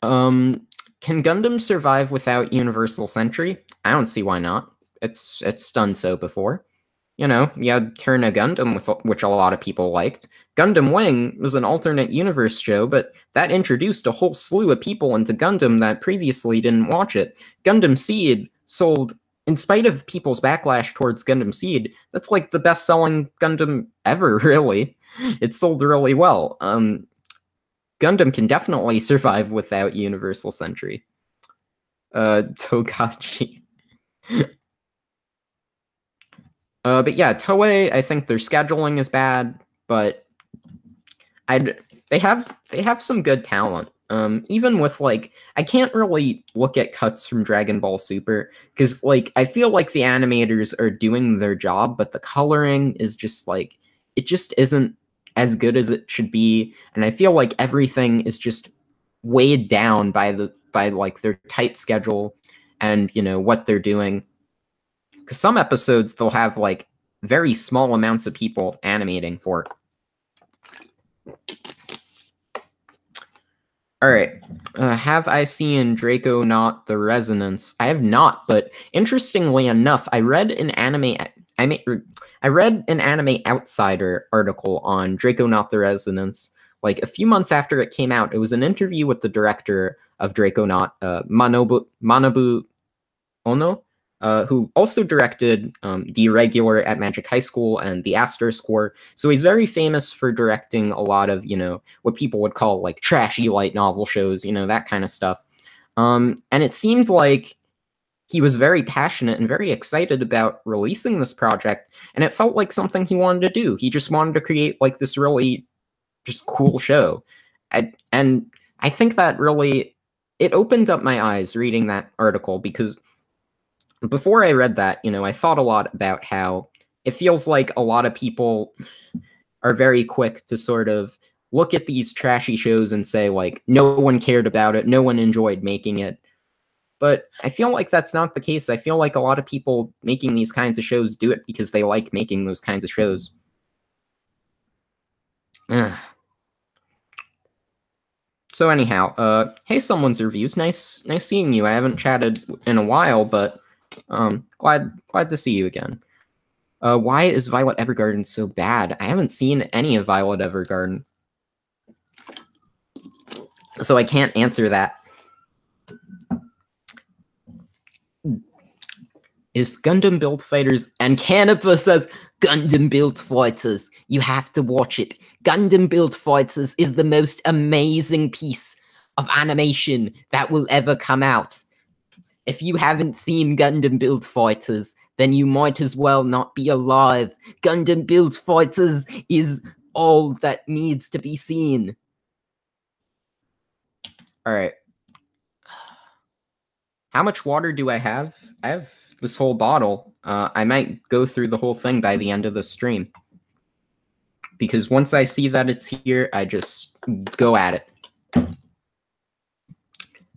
[SPEAKER 1] Can Gundam survive without Universal Sentry? I don't see why not. It's done so before. You know, you had Turn a Gundam, which a lot of people liked. Gundam Wing was an alternate universe show, but that introduced a whole slew of people into Gundam that previously didn't watch it. Gundam Seed sold, in spite of people's backlash towards Gundam Seed, that's like the best-selling Gundam ever, really. It sold really well. Gundam can definitely survive without Universal Sentry. Togachi. But yeah, Toei, I think their scheduling is bad, but they have some good talent. Even with like, I can't really look at cuts from Dragon Ball Super because like I feel like the animators are doing their job, but the coloring is just like, it just isn't as good as it should be, and I feel like everything is just weighed down by like their tight schedule and you know what they're doing. Because some episodes they'll have like very small amounts of people animating for it. All right, have I seen Draco Not the Resonance? I have not, but interestingly enough, I read an Anime Outsider article on Draco Not the Resonance like a few months after it came out. It was an interview with the director of Draconaut, Manabu Ono, who also directed The Irregular at Magic High School and The Asterisk War. So he's very famous for directing a lot of, what people would call like trashy light novel shows, that kind of stuff. And it seemed like he was very passionate and very excited about releasing this project, and it felt like something he wanted to do. He just wanted to create like this really just cool show. And I think that really, it opened up my eyes reading that article, because before I read that, I thought a lot about how it feels like a lot of people are very quick to sort of look at these trashy shows and say, like, no one cared about it, no one enjoyed making it. But I feel like that's not the case. I feel like a lot of people making these kinds of shows do it because they like making those kinds of shows. So anyhow, hey, Someone's Reviews. Nice seeing you. I haven't chatted in a while, but glad to see you again. Why is Violet Evergarden so bad? I haven't seen any of Violet Evergarden, so I can't answer that. If Gundam Build Fighters, and Canipa says, Gundam Build Fighters, you have to watch it. Gundam Build Fighters is the most amazing piece of animation that will ever come out. If you haven't seen Gundam Build Fighters, then you might as well not be alive. Gundam Build Fighters is all that needs to be seen. Alright. How much water do I have? I have this whole bottle. I might go through the whole thing by the end of the stream, because once I see that it's here, I just go at it.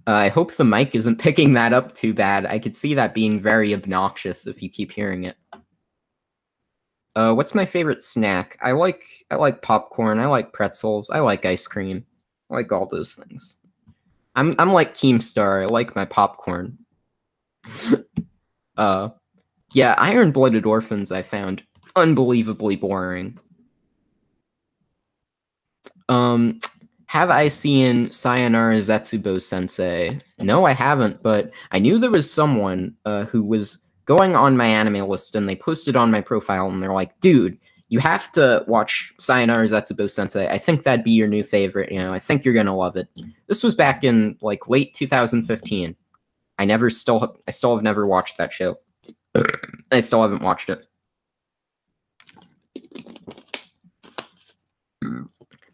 [SPEAKER 1] I hope the mic isn't picking that up too bad. I could see that being very obnoxious if you keep hearing it. What's my favorite snack? I like popcorn. I like pretzels. I like ice cream. I like all those things. I'm like Keemstar. I like my popcorn. Yeah, Iron-Blooded Orphans I found unbelievably boring. Have I seen Sayonara Zetsubo Sensei? No, I haven't, but I knew there was someone who was going on my anime list, and they posted on my profile, and they're like, dude, you have to watch Sayonara Zetsubo Sensei. I think that'd be your new favorite, I think you're gonna love it. This was back in, like, late 2015. I still have never watched that show. I still haven't watched it.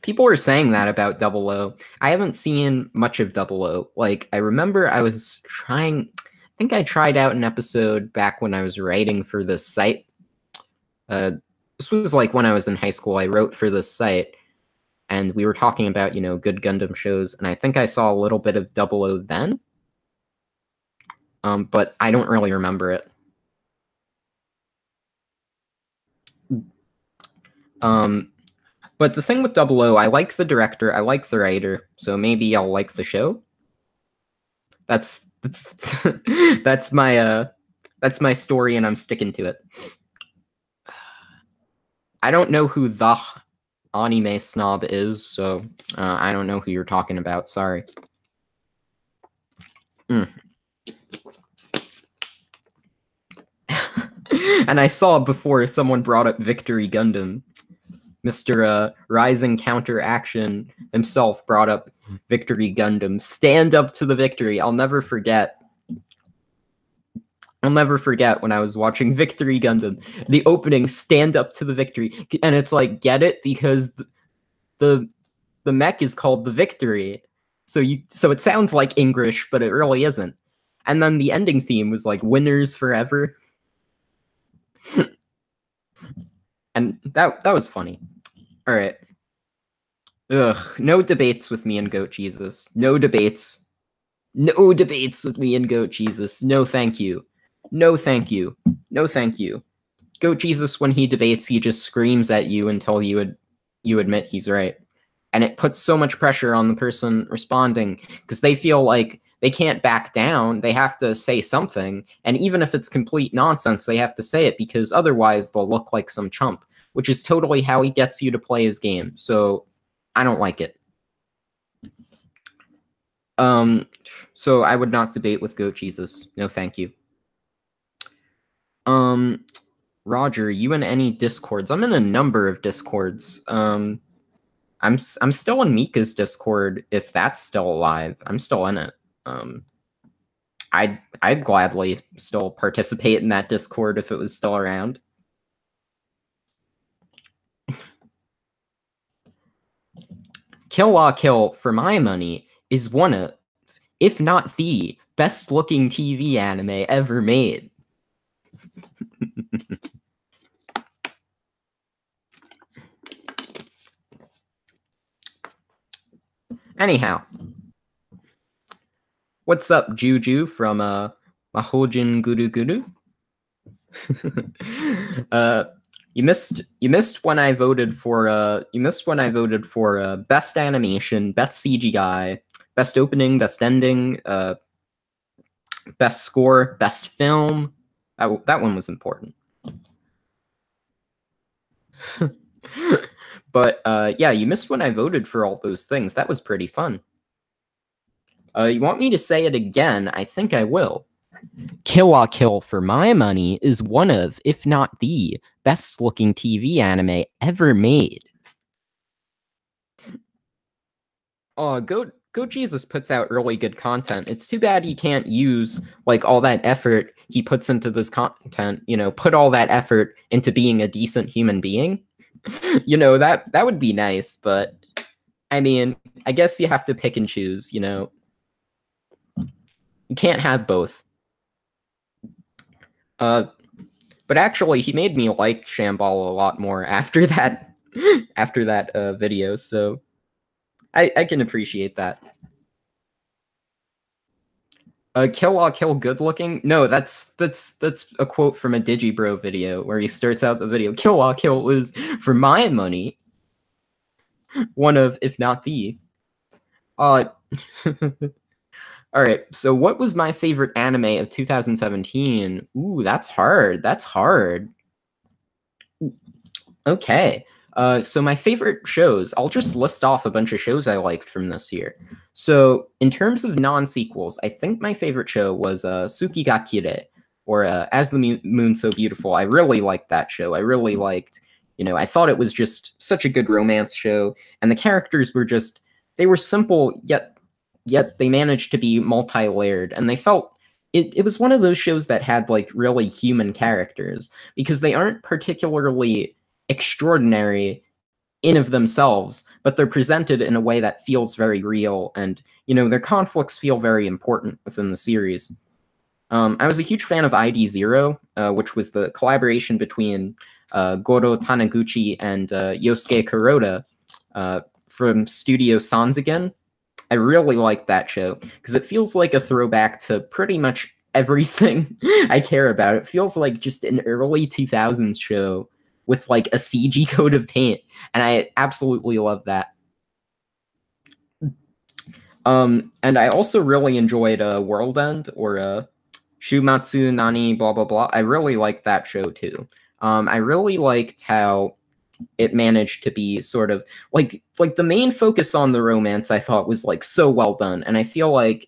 [SPEAKER 1] People were saying that about Double O. I haven't seen much of Double O. Like, I remember I think I tried out an episode back when I was writing for this site. This was like when I was in high school. I wrote for this site, and we were talking about, good Gundam shows, and I think I saw a little bit of Double O then. But I don't really remember it. But the thing with Double O, I like the director, I like the writer, so maybe I'll like the show. That's my story, and I'm sticking to it. I don't know who the anime snob is, so I don't know who you're talking about. Sorry. And I saw before someone brought up Victory Gundam. Mr. Rising Counter Action himself brought up Victory Gundam. Stand up to the victory. I'll never forget when I was watching Victory Gundam, the opening, stand up to the victory. And it's like, get it? Because the mech is called the Victory. So it sounds like English, but it really isn't. And then the ending theme was like, winners forever. And that was funny. All right. Ugh, no debates with me and Goat Jesus. No debates. No debates with me and Goat Jesus. No thank you. No thank you. No thank you. Goat Jesus, when he debates, he just screams at you until you admit he's right. And it puts so much pressure on the person responding, because they feel like they can't back down. They have to say something. And even if it's complete nonsense, they have to say it, because otherwise they'll look like some chump, which is totally how he gets you to play his game. So I don't like it. So I would not debate with goat cheeses. No, thank you. Roger, you in any discords? I'm in a number of discords. I'm still in Mika's Discord if that's still alive. I'm still in it. I'd gladly still participate in that Discord if it was still around. Kill La Kill, for my money, is one of, if not the, best looking TV anime ever made. Anyhow, what's up, Juju from Mahojin Guru Guru? You missed when I voted for best animation, best CGI, best opening, best ending, best score, best film. That one was important. But yeah, you missed when I voted for all those things. That was pretty fun. You want me to say it again? I think I will. Kill La Kill, for my money, is one of, if not the, best looking TV anime ever made. Oh, Goat Jesus puts out really good content. It's too bad he can't use like all that effort he puts into this content, put all that effort into being a decent human being. That would be nice, but I mean, I guess you have to pick and choose, You can't have both. But actually, he made me like Shambhala a lot more after that video, so I can appreciate that. Kill La Kill good looking? No, that's a quote from a Digibro video where he starts out the video. Kill La Kill was, for my money, one of, if not the. Alright, so what was my favorite anime of 2017? Ooh, that's hard. Okay. So my favorite shows, I'll just list off a bunch of shows I liked from this year. So in terms of non-sequels, I think my favorite show was Tsuki ga Kirei, or As the Moon So Beautiful. I really liked that show. I really liked, I thought it was just such a good romance show, and the characters were just, they were simple, yet they managed to be multi-layered, and they felt, it was one of those shows that had like really human characters, because they aren't particularly extraordinary in of themselves, but they're presented in a way that feels very real, and their conflicts feel very important within the series. I was a huge fan of ID Zero, which was the collaboration between Goro Taniguchi and Yosuke Kuroda from Studio Sanzigen. I really liked that show because it feels like a throwback to pretty much everything I care about. It feels like just an early 2000s show with like a CG coat of paint, and I absolutely love that. And I also really enjoyed World End, or Shumatsu Nani blah blah blah. I really liked that show too. I really liked how it managed to be sort of like the main focus on the romance. I thought was like so well done, and I feel like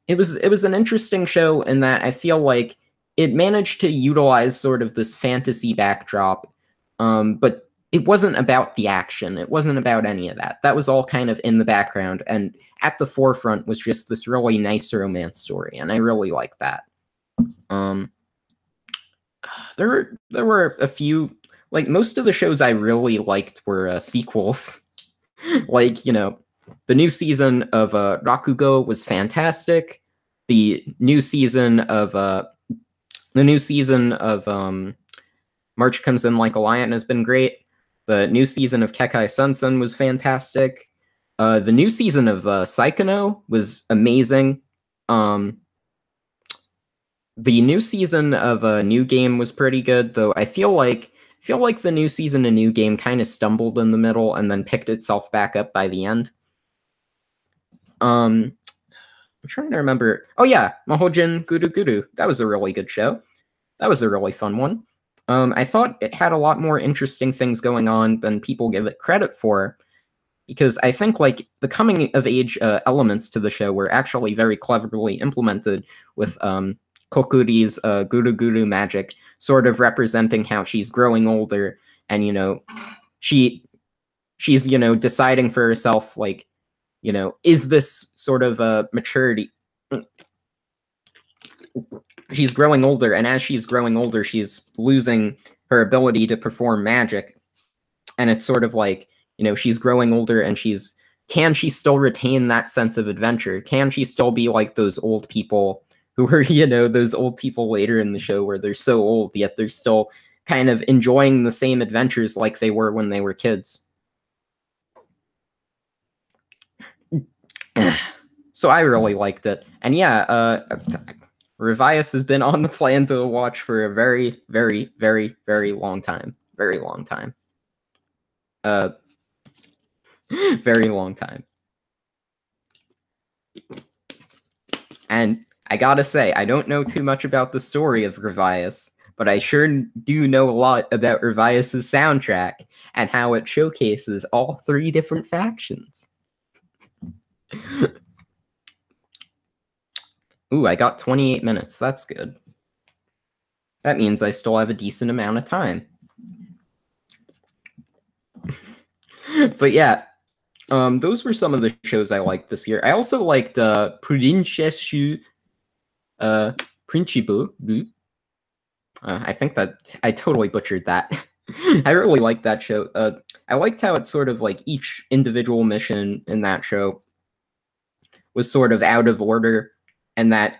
[SPEAKER 1] it was an interesting show in that I feel like it managed to utilize sort of this fantasy backdrop, but it wasn't about the action. It wasn't about any of that. That was all kind of in the background, and at the forefront was just this really nice romance story, and I really like that. There were a few, like most of the shows I really liked were sequels. Like, the new season of Rakugo was fantastic. The new season of March Comes In Like a Lion has been great. The new season of Kekai Sensen was fantastic. The new season of Psychono was amazing. The new season of New Game was pretty good, though I feel like the new season of New Game kind of stumbled in the middle and then picked itself back up by the end. I'm trying to remember. Oh yeah, Mahojin Guru Guru. That was a really good show. That was a really fun one. I thought it had a lot more interesting things going on than people give it credit for. because I think like the coming of age elements to the show were actually very cleverly implemented with Kokuri's Guru Guru magic, sort of representing how she's growing older, and she's deciding for herself, like, is this sort of a maturity? She's growing older, and as she's growing older, she's losing her ability to perform magic, and it's sort of like, she's growing older, and can she still retain that sense of adventure? Can she still be like those old people who were, those old people later in the show where they're so old, yet they're still kind of enjoying the same adventures like they were when they were kids? So I really liked it. And yeah, Revius has been on the plan to watch for a very, very, very, very long time. Very long time. Very long time. And I gotta say, I don't know too much about the story of Revius, but I sure do know a lot about Revius's soundtrack and how it showcases all 3 different factions. Ooh, I got 28 minutes. That's good. That means I still have a decent amount of time. But yeah, those were some of the shows I liked this year. I also liked Princessu Principe. I think that I totally butchered that. I really liked that show. I liked how it's sort of like each individual mission in that show was sort of out of order, and that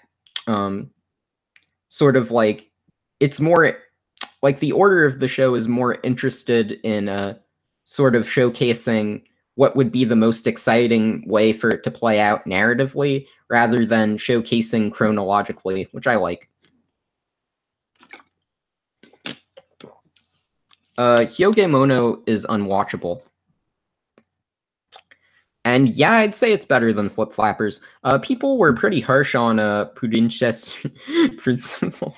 [SPEAKER 1] sort of like it's more like the order of the show is more interested in sort of showcasing what would be the most exciting way for it to play out narratively, rather than showcasing chronologically, which I like. Hyogemono is unwatchable. And yeah, I'd say it's better than Flip Flappers. People were pretty harsh on Prudentious Principle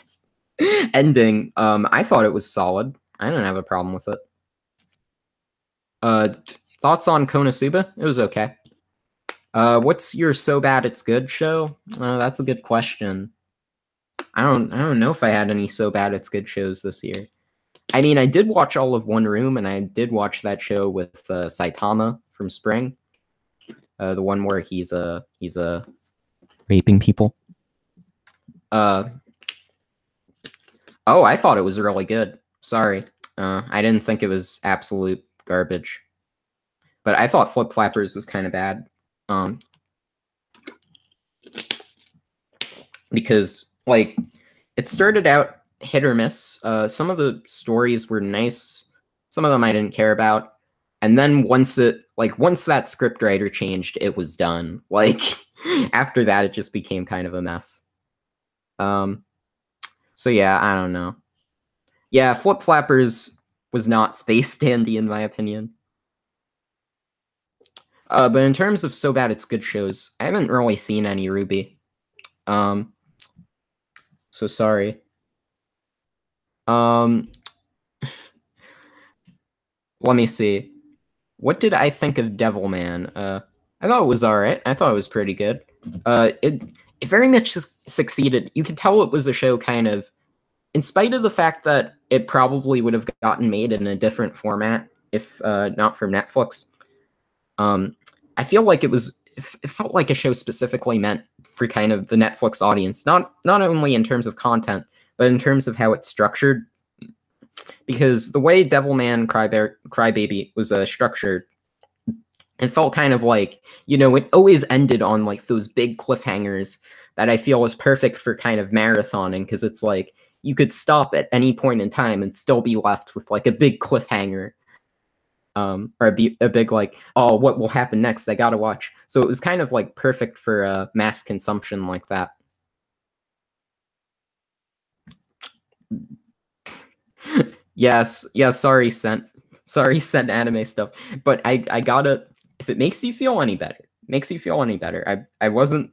[SPEAKER 1] ending. I thought it was solid. I didn't have a problem with it. Thoughts on Konosuba? It was okay. What's your so bad it's good show? That's a good question. I don't know if I had any so bad it's good shows this year. I mean, I did watch all of One Room, and I did watch that show with Saitama from Spring. The one where he's raping people. Oh, I thought it was really good. Sorry. I didn't think it was absolute garbage. But I thought Flip Flappers was kind of bad. Because, like, it started out hit or miss. Some of the stories were nice. Some of them I didn't care about. And then once that scriptwriter changed, it was done. Like, after that, it just became kind of a mess. So yeah, I don't know. Yeah, Flip Flappers was not Space Dandy in my opinion. But in terms of so bad it's good shows, I haven't really seen any Ruby. So sorry. Let me see. What did I think of Devilman? I thought it was alright. I thought it was pretty good. It very much succeeded. You could tell it was a show kind of, in spite of the fact that it probably would have gotten made in a different format if not for Netflix. I feel like it felt like a show specifically meant for kind of the Netflix audience, not only in terms of content, but in terms of how it's structured. Because the way Devilman Crybaby was structured, it felt kind of like, it always ended on like those big cliffhangers that I feel was perfect for kind of marathoning, because it's like you could stop at any point in time and still be left with like a big cliffhanger. Or a big like, oh, what will happen next? I gotta watch. So it was kind of like perfect for mass consumption like that. Yes, sorry, sent anime stuff. But I gotta, if it makes you feel any better, I wasn't,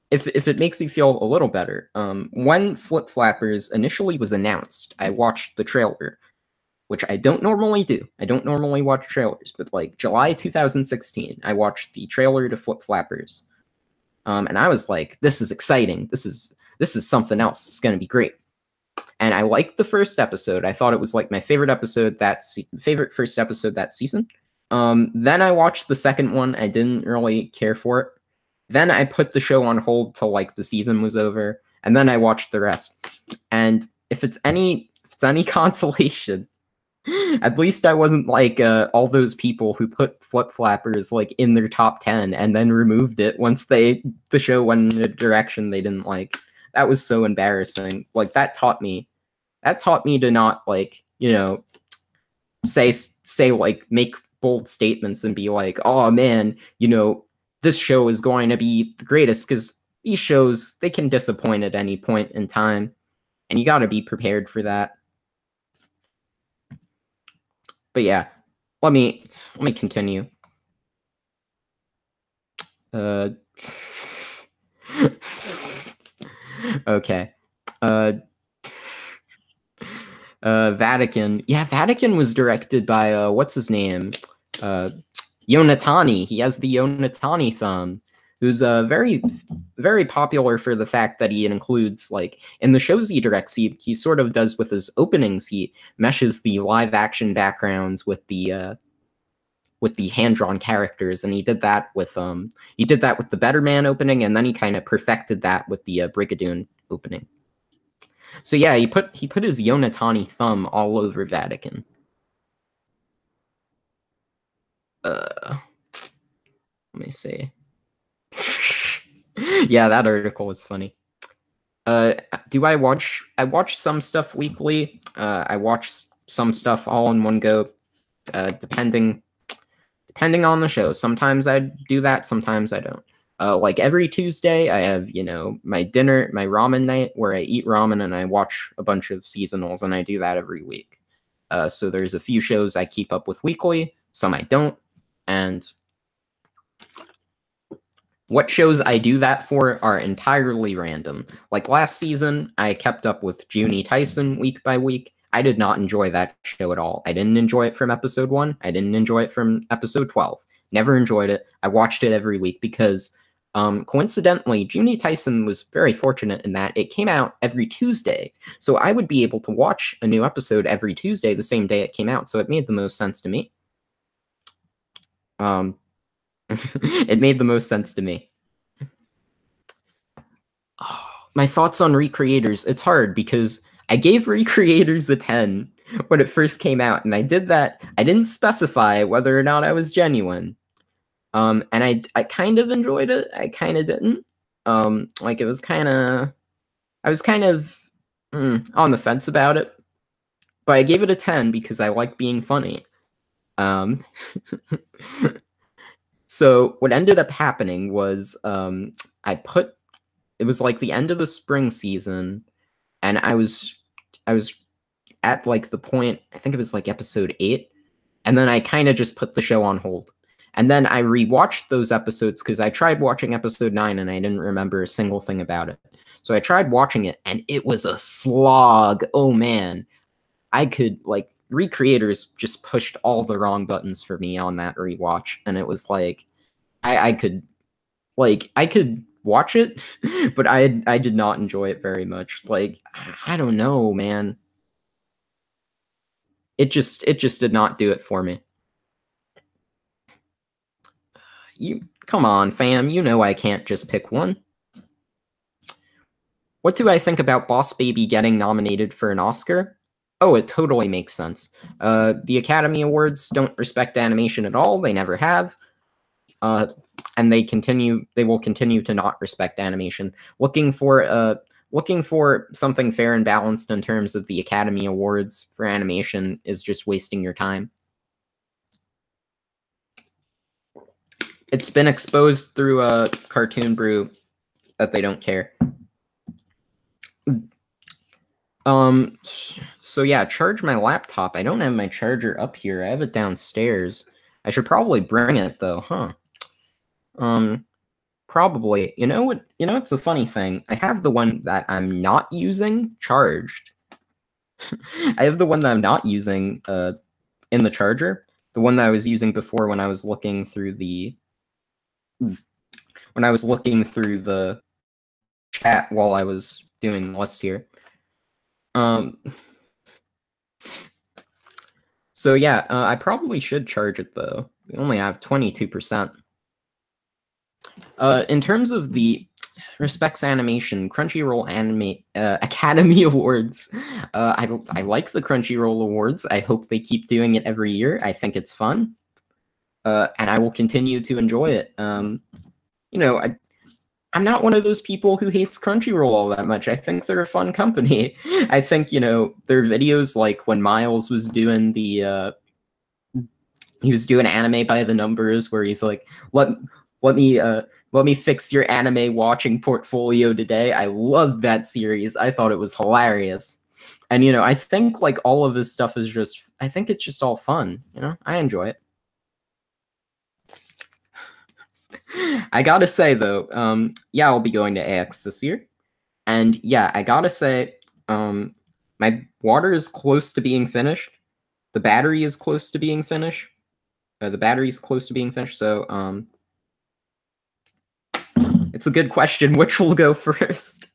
[SPEAKER 1] if it makes you feel a little better, when Flip Flappers initially was announced, I watched the trailer. which I don't normally do. I don't normally watch trailers, but like July 2016, I watched the trailer to Flip Flappers. And I was like, this is exciting. This is something else. It's gonna be great. And I liked the first episode. I thought it was like my favorite episode favorite first episode that season. Then I watched the second one. I didn't really care for it. Then I put the show on hold till like the season was over, and then I watched the rest. And if it's any consolation, at least I wasn't like all those people who put Flip Flappers like in their top 10 and then removed it once the show went in a direction they didn't like. That was so embarrassing. Like that taught me to not like, say like make bold statements and be like, oh man, this show is going to be the greatest, because these shows, they can disappoint at any point in time, and you got to be prepared for that. But yeah, let me continue. Okay. Vatican. Yeah, Vatican was directed by what's his name? Yonatani. He has the Yonatani thumb, who's very, very popular for the fact that he includes, like, in the shows he directs, he sort of does with his openings, he meshes the live action backgrounds with the hand-drawn characters, and he did that with the Better Man opening, and then he kind of perfected that with the Brigadoon opening. So yeah, he put his Yonatani thumb all over Vatican. Let me see. Yeah, that article was funny. Do I watch some stuff weekly? I watch some stuff all in one go, depending on the show. Sometimes I do that, sometimes I don't. Like every Tuesday, I have, my ramen night, where I eat ramen and I watch a bunch of seasonals, and I do that every week. So there's a few shows I keep up with weekly, some I don't, and what shows I do that for are entirely random. Like last season, I kept up with Junie Tyson week by week. I did not enjoy that show at all. I didn't enjoy it from episode 1. I didn't enjoy it from episode 12. Never enjoyed it. I watched it every week because, coincidentally, Junie Tyson was very fortunate in that it came out every Tuesday. So I would be able to watch a new episode every Tuesday the same day it came out. So it made the most sense to me. It made the most sense to me. Oh, my thoughts on Recreators. It's hard because I gave Recreators a 10 when it first came out, and I did that. I didn't specify whether or not I was genuine. And I kind of enjoyed it. I kind of didn't. Like it was kind of, I was kind of on the fence about it, but I gave it a 10 because I like being funny. So what ended up happening was it was like the end of the spring season, and I was at like the point, I think it was like episode 8, and then I kind of just put the show on hold. And then I rewatched those episodes because I tried watching episode 9 and I didn't remember a single thing about it. So I tried watching it, and it was a slog. Oh man. I could, like, Recreators just pushed all the wrong buttons for me on that rewatch, and it was like I could watch it, but I did not enjoy it very much. Like, I don't know, man. It just did not do it for me. You come on, fam, you know I can't just pick one. What do I think about Boss Baby getting nominated for an Oscar? Oh, it totally makes sense. The Academy Awards don't respect animation at all. They never have. And they will continue to not respect animation. Looking for something fair and balanced in terms of the Academy Awards for animation is just wasting your time. It's been exposed through Cartoon Brew that they don't care. So yeah, charge my laptop. I don't have my charger up here. I have it downstairs. I should probably bring it though, huh? Probably. You know what? It's a funny thing. I have the one that I'm not using charged. I have the one that I'm not using in the charger. The one that I was using before when I was looking through the chat while I was doing the list here. So yeah, I probably should charge it though. We only have 22%. In terms of the Respects Animation Crunchyroll Anime Academy Awards, I like the Crunchyroll Awards. I hope they keep doing it every year. I think it's fun, and I will continue to enjoy it. You know, I'm not one of those people who hates Crunchyroll all that much. I think they're a fun company. I think, you know, their videos, like when Miles was doing the he was doing anime by the numbers, where he's like, let me fix your anime watching portfolio today. I loved that series. I thought it was hilarious. And, you know, I think like all of his stuff is just, I think it's just all fun. You know, I enjoy it. I gotta say though, yeah, I'll be going to AX this year. And yeah, I gotta say, my water is close to being finished. The battery is close to being finished. So, it's a good question. Which will go first?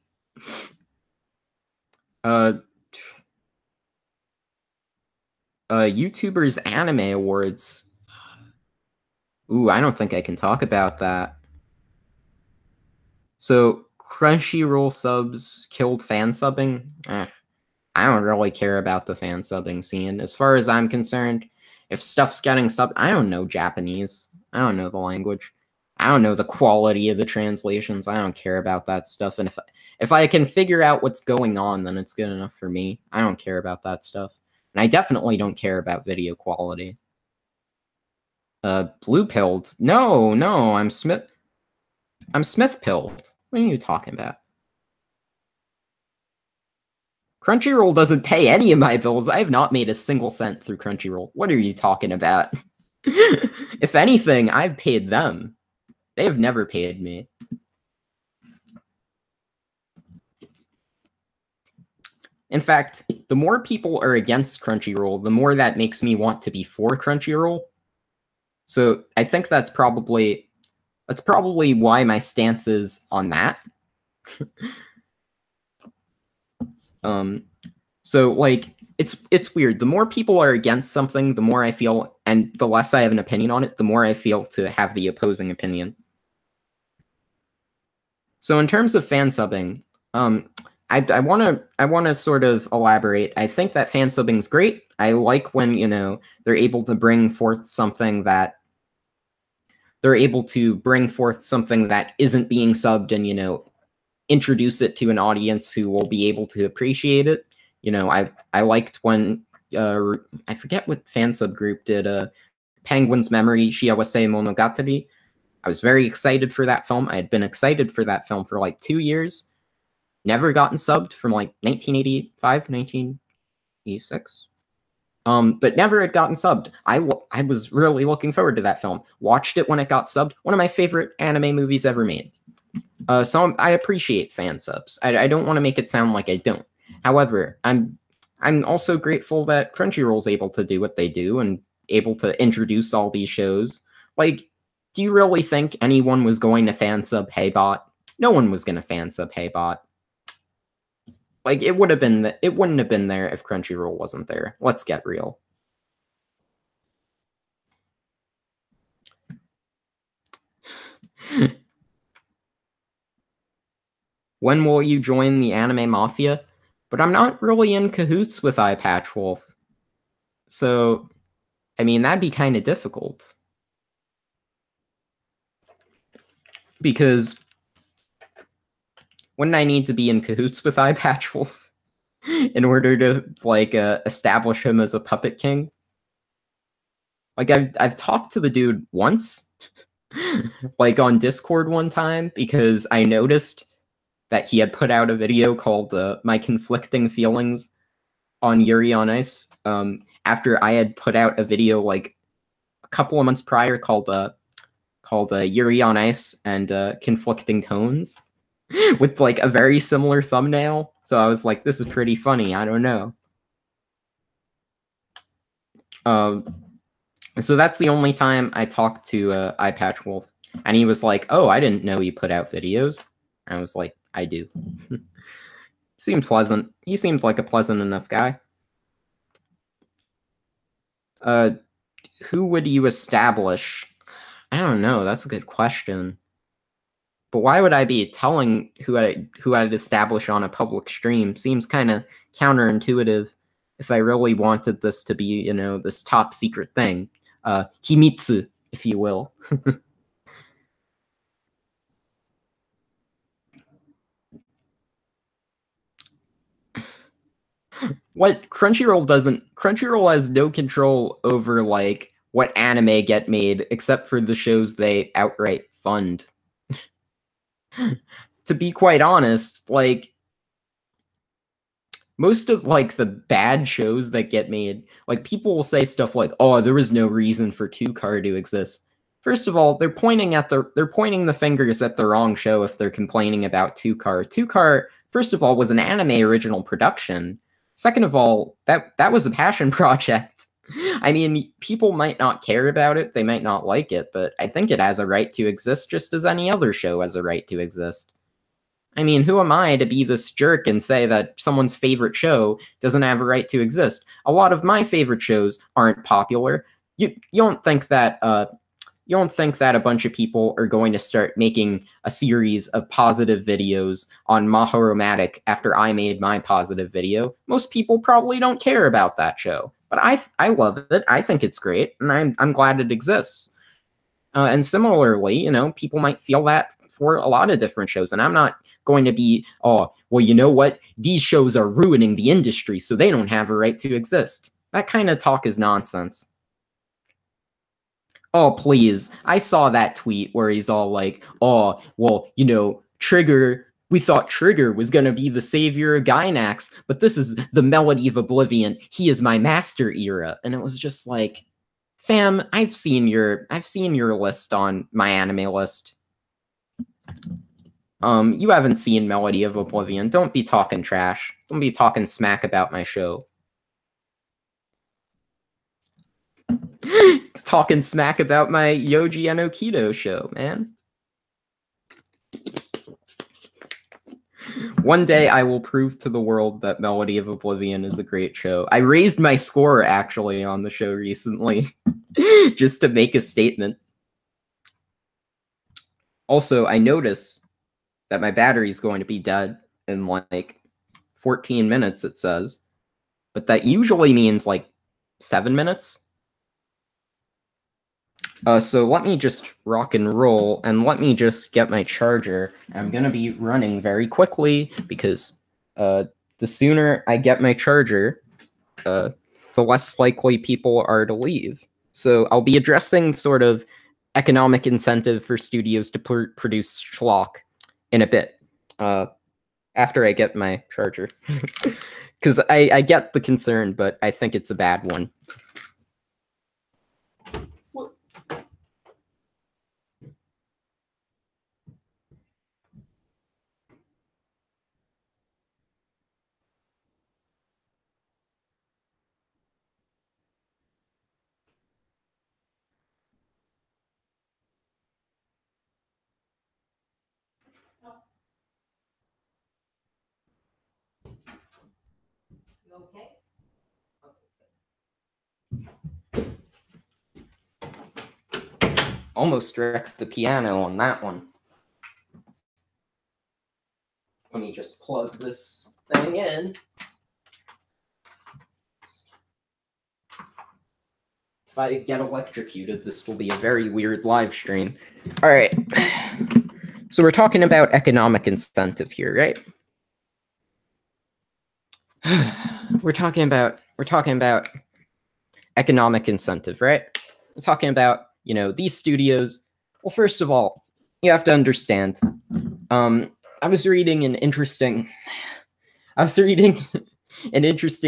[SPEAKER 1] YouTubers Anime Awards. Ooh, I don't think I can talk about that. So, Crunchyroll subs killed fan subbing? I don't really care about the fan subbing scene. As far as I'm concerned, if stuff's getting subbed, I don't know Japanese. I don't know the language. I don't know the quality of the translations. I don't care about that stuff. And if I can figure out what's going on, then it's good enough for me. I don't care about that stuff. And I definitely don't care about video quality. Blue pilled? No, I'm Smith pilled. What are you talking about? Crunchyroll doesn't pay any of my bills. I have not made a single cent through Crunchyroll. What are you talking about? If anything, I've paid them. They have never paid me. In fact, the more people are against Crunchyroll, the more that makes me want to be for Crunchyroll. So I think that's probably why my stance is on that. So like it's weird. The more people are against something, the more I feel, and the less I have an opinion on it, the more I feel to have the opposing opinion. So in terms of fan subbing, I want to sort of elaborate. I think that fan subbing is great. I like when, you know, they're able to bring forth something that isn't being subbed, and, you know, introduce it to an audience who will be able to appreciate it. You know, I liked when I forget what fan sub group did Penguin's Memory Shiawase Monogatari. I was very excited for that film. I had been excited for that film for like 2 years. Never gotten subbed from like 1985, 1986. But never had gotten subbed. I was really looking forward to that film. Watched it when it got subbed. One of my favorite anime movies ever made. So I appreciate fan subs. I don't want to make it sound like I don't. However, I'm also grateful that Crunchyroll's able to do what they do and able to introduce all these shows. Like, do you really think anyone was going to fan sub Heybot? No one was going to fan sub Heybot. Like, it wouldn't have been there if Crunchyroll wasn't there. Let's get real. When will you join the anime mafia? But I'm not really in cahoots with Eye Patch Wolf. So, I mean, that'd be kind of difficult. Because wouldn't I need to be in cahoots with Eye Patch Wolf in order to, like, establish him as a puppet king? Like, I've talked to the dude once, like, on Discord one time, because I noticed that he had put out a video called My Conflicting Feelings on Yuri on Ice, after I had put out a video, like, a couple of months prior called Yuri on Ice and Conflicting Tones, with, like, a very similar thumbnail. So I was like, this is pretty funny, I don't know. So that's the only time I talked to Eye Patch Wolf, and he was like, "Oh, I didn't know you put out videos." And I was like, "I do." Seemed pleasant. He seemed like a pleasant enough guy. Uh, who would you establish? I don't know. That's a good question. But why would I be telling who I'd establish on a public stream? Seems kind of counterintuitive. If I really wanted this to be, this top secret thing, himitsu, if you will. What Crunchyroll has no control over like what anime get made except for the shows they outright fund. To be quite honest, like most of like the bad shows that get made, like people will say stuff like, "Oh, there was no reason for Two Car to exist." First of all, they're pointing the fingers at the wrong show if they're complaining about Two Car. Two Car, first of all, was an anime original production. Second of all, that was a passion project. I mean, people might not care about it, they might not like it, but I think it has a right to exist just as any other show has a right to exist. I mean, who am I to be this jerk and say that someone's favorite show doesn't have a right to exist? A lot of my favorite shows aren't popular. You don't think that a bunch of people are going to start making a series of positive videos on Mahoromatic after I made my positive video? Most people probably don't care about that show, but I love it. I think it's great, and I'm glad it exists. And similarly, people might feel that for a lot of different shows, and I'm not going to be, "Oh, well, you know what? These shows are ruining the industry, so they don't have a right to exist." That kind of talk is nonsense. Oh, please. I saw that tweet where he's all like, "Oh, well, Trigger, we thought Trigger was going to be the savior of Gynax, but this is the Melody of Oblivion. He is my master era." And it was just like, fam, I've seen your list on my anime list. You haven't seen Melody of Oblivion. Don't be talking trash. Don't be talking smack about my show. Talking smack about my Yoji and Okido show, man. One day I will prove to the world that Melody of Oblivion is a great show. I raised my score actually on the show recently just to make a statement. Also, I notice that my battery is going to be dead in like 14 minutes, it says. But that usually means like 7 minutes. So let me just rock and roll, and let me just get my charger. I'm going to be running very quickly, because the sooner I get my charger, the less likely people are to leave. So I'll be addressing sort of economic incentive for studios to produce schlock in a bit, after I get my charger. Because I get the concern, but I think it's a bad one. Almost wrecked the piano on that one. Let me just plug this thing in. If I get electrocuted, this will be a very weird live stream. All right. So we're talking about economic incentive here, right? We're talking about economic incentive, right? We're talking about, these studios. Well, first of all, you have to understand. I was reading an interesting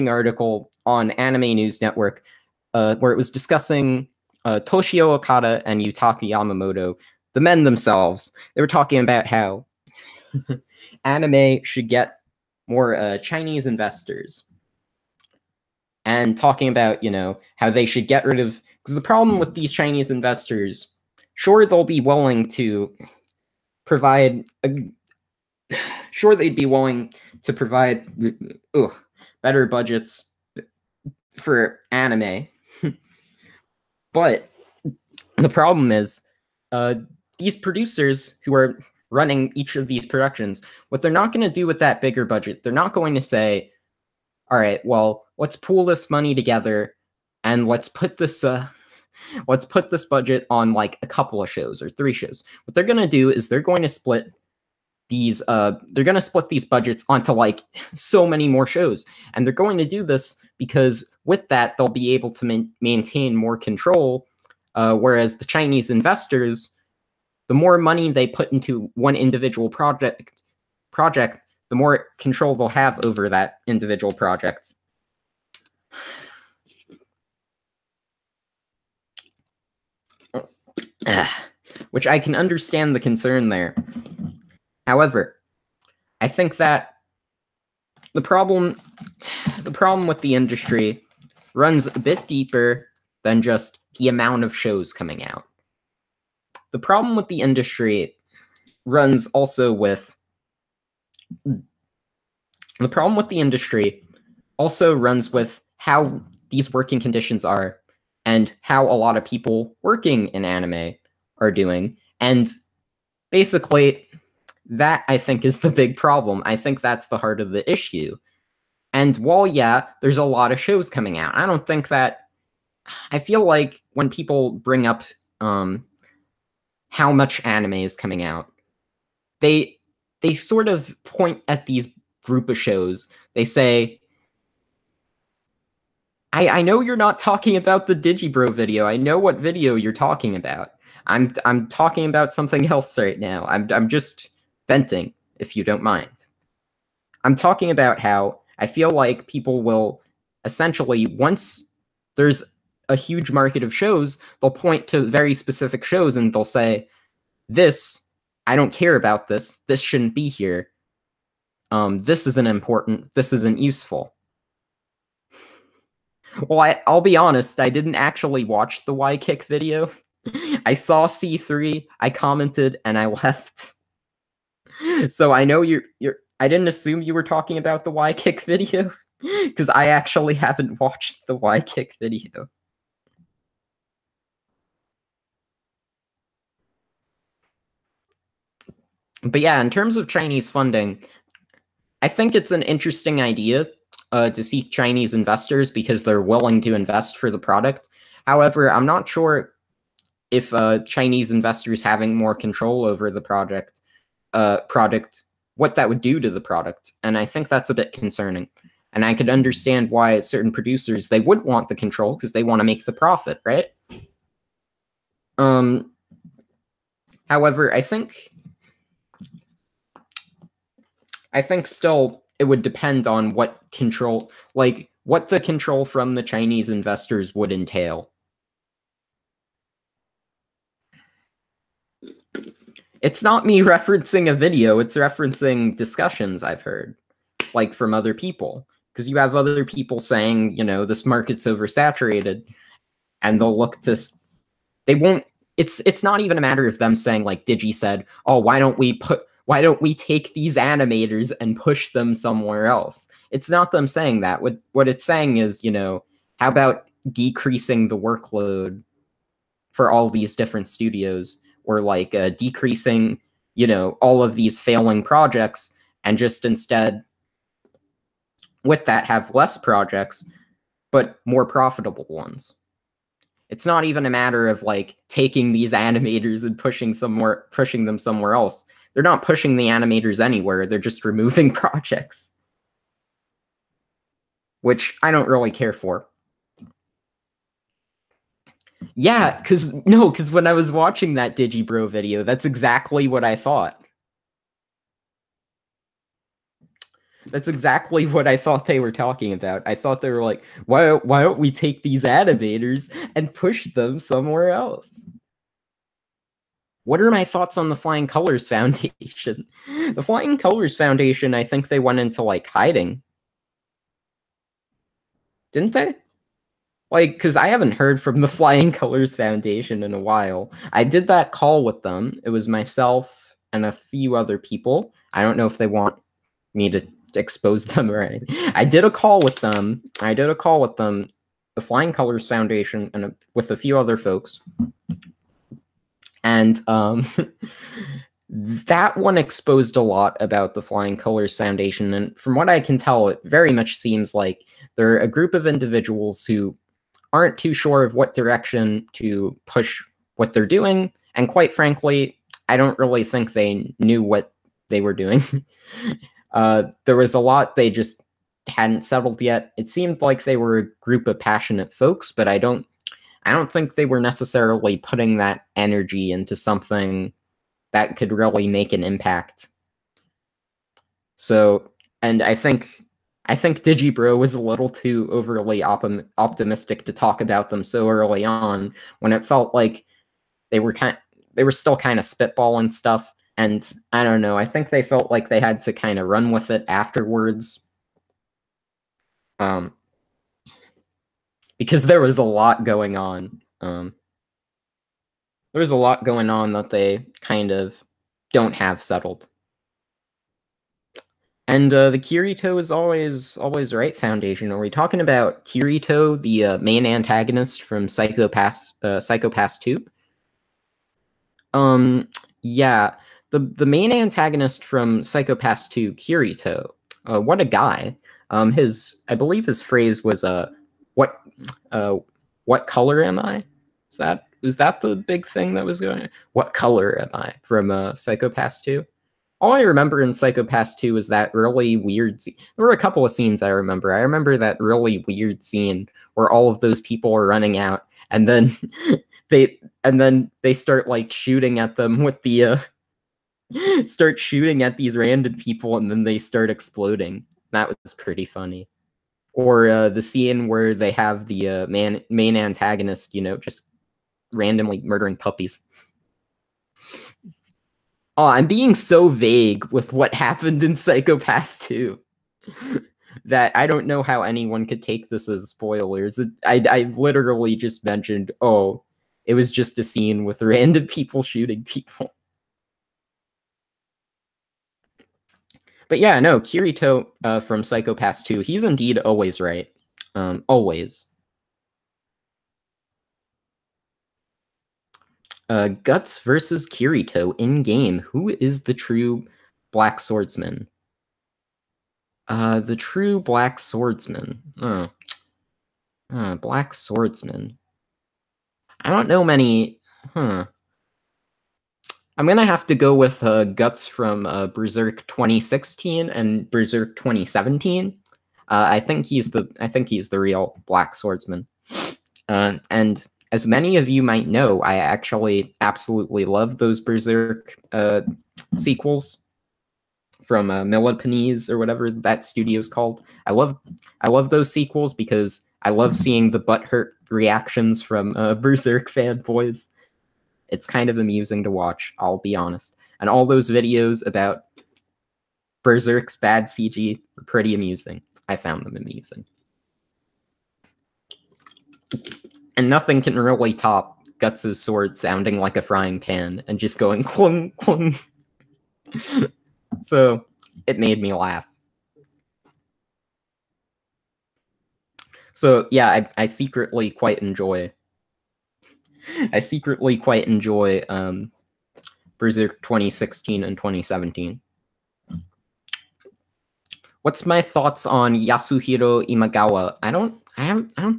[SPEAKER 1] article on Anime News Network, where it was discussing Toshio Okada and Yutaka Yamamoto, the men themselves. They were talking about how anime should get more Chinese investors. and talking about, how they should get rid of, because the problem with these Chinese investors, sure, they'll be willing to provide sure, they'd be willing to provide better budgets for anime. But the problem is, these producers who are running each of these productions, what they're not going to do with that bigger budget, they're not going to say, all right, well, let's pool this money together and let's put this budget on like a couple of shows or 3 shows. What they're going to do is they're going to split these budgets onto like so many more shows, and they're going to do this because with that they'll be able to maintain more control, whereas the Chinese investors, the more money they put into one individual project, the more control they'll have over that individual project. Which I can understand the concern there. However, I think that the problem with the industry runs a bit deeper than just the amount of shows coming out. The problem with the industry runs also with how these working conditions are and how a lot of people working in anime are doing. And basically, that, I think, is the big problem. I think that's the heart of the issue. And while, yeah, there's a lot of shows coming out, I don't think that... I feel like when people bring up how much anime is coming out, they sort of point at these group of shows. They say, I know you're not talking about the Digibro video. I know what video you're talking about. I'm talking about something else right now. I'm just venting, if you don't mind. I'm talking about how I feel like people will essentially, once there's a huge market of shows, they'll point to very specific shows and they'll say, this, I don't care about this. This shouldn't be here. This isn't important. This isn't useful. Well, I'll be honest, I didn't actually watch the Y-Kick video. I saw C3, I commented, and I left. So I know I didn't assume you were talking about the Y-Kick video, because I actually haven't watched the Y-Kick video. But yeah, in terms of Chinese funding, I think it's an interesting idea to see Chinese investors because they're willing to invest for the product. However, I'm not sure if Chinese investors having more control over the product, what that would do to the product. And I think that's a bit concerning. And I could understand why certain producers, they would want the control because they want to make the profit, right? However, I think still it would depend on what control, like what the control from the Chinese investors would entail. It's not me referencing a video, it's referencing discussions I've heard, like from other people. Because you have other people saying, this market's oversaturated, and they'll look to, they won't, it's not even a matter of them saying, like Digi said, oh, why don't we take these animators and push them somewhere else? It's not them saying that. What it's saying is, how about decreasing the workload for all these different studios, or like decreasing, all of these failing projects, and just instead, with that, have less projects, but more profitable ones. It's not even a matter of like taking these animators and pushing them somewhere else. They're not pushing the animators anywhere. They're just removing projects, which I don't really care for. Yeah, because when I was watching that Digibro video, that's exactly what I thought. That's exactly what I thought they were talking about. I thought they were like, why don't we take these animators and push them somewhere else? What are my thoughts on the Flying Colors Foundation? The Flying Colors Foundation, I think they went into like hiding. Didn't they? Like, because I haven't heard from the Flying Colors Foundation in a while. I did that call with them. It was myself and a few other people. I don't know if they want me to expose them or anything. I did a call with them. The Flying Colors Foundation, and with a few other folks. And that one exposed a lot about the Flying Colors Foundation. And from what I can tell, it very much seems like they're a group of individuals who aren't too sure of what direction to push what they're doing. And quite frankly, I don't really think they knew what they were doing. There was a lot they just hadn't settled yet. It seemed like they were a group of passionate folks, but I don't think they were necessarily putting that energy into something that could really make an impact. So, and I think Digibro was a little too overly optimistic to talk about them so early on, when it felt like they were still kind of spitballing stuff. And I don't know, I think they felt like they had to kind of run with it afterwards. Because there was a lot going on. There was a lot going on that they kind of don't have settled. And the Kirito is always right Foundation. Are we talking about Kirito, the main antagonist from Psycho Pass 2? Yeah, the main antagonist from Psycho Pass 2, Kirito. What a guy. I believe his phrase was what color am I? Was that the big thing that was going on? What color am I from Psycho Pass 2? All I remember in Psycho Pass 2 is that really weird scene. There were a couple of scenes I remember. I remember that really weird scene where all of those people are running out, and then they start like shooting at them with the start shooting at these random people, and then they start exploding. That was pretty funny. Or the scene where they have the main antagonist, just randomly murdering puppies. Oh, I'm being so vague with what happened in Psycho Pass 2 that I don't know how anyone could take this as spoilers. I literally just mentioned, oh, it was just a scene with random people shooting people. But yeah, no, Kirito from Psycho Pass 2, he's indeed always right. Always. Guts versus Kirito in game. Who is the true Black Swordsman? The true Black Swordsman. Black Swordsman. I don't know many. I'm gonna have to go with Guts from Berserk 2016 and Berserk 2017. I think he's the real Black Swordsman. And as many of you might know, I actually absolutely love those Berserk sequels from Millipanese or whatever that studio's called. I love those sequels because I love seeing the butthurt reactions from Berserk fanboys. It's kind of amusing to watch, I'll be honest. And all those videos about Berserk's bad CG were pretty amusing. I found them amusing. And nothing can really top Guts' sword sounding like a frying pan and just going clung, clung. So it made me laugh. So yeah, I secretly quite enjoy Berserk 2016 and 2017. What's my thoughts on Yasuhiro Imagawa? I don't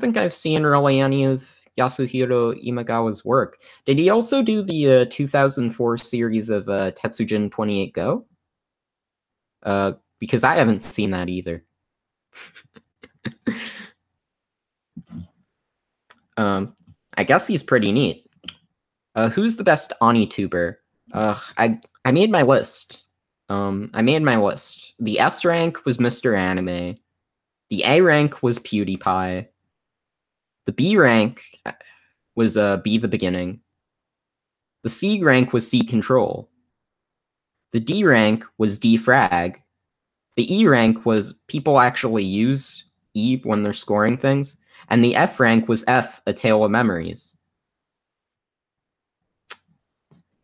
[SPEAKER 1] think I've seen really any of Yasuhiro Imagawa's work. Did he also do the 2004 series of Tetsujin 28 Go? Because I haven't seen that either. I guess he's pretty neat. Who's the best Ani-tuber? I made my list. The S rank was Mr. Anime. The A rank was PewDiePie. The B rank was Be the Beginning. The C rank was C Control. The D rank was Defrag. The E rank was people actually use E when they're scoring things. And the F rank was F, A Tale of Memories.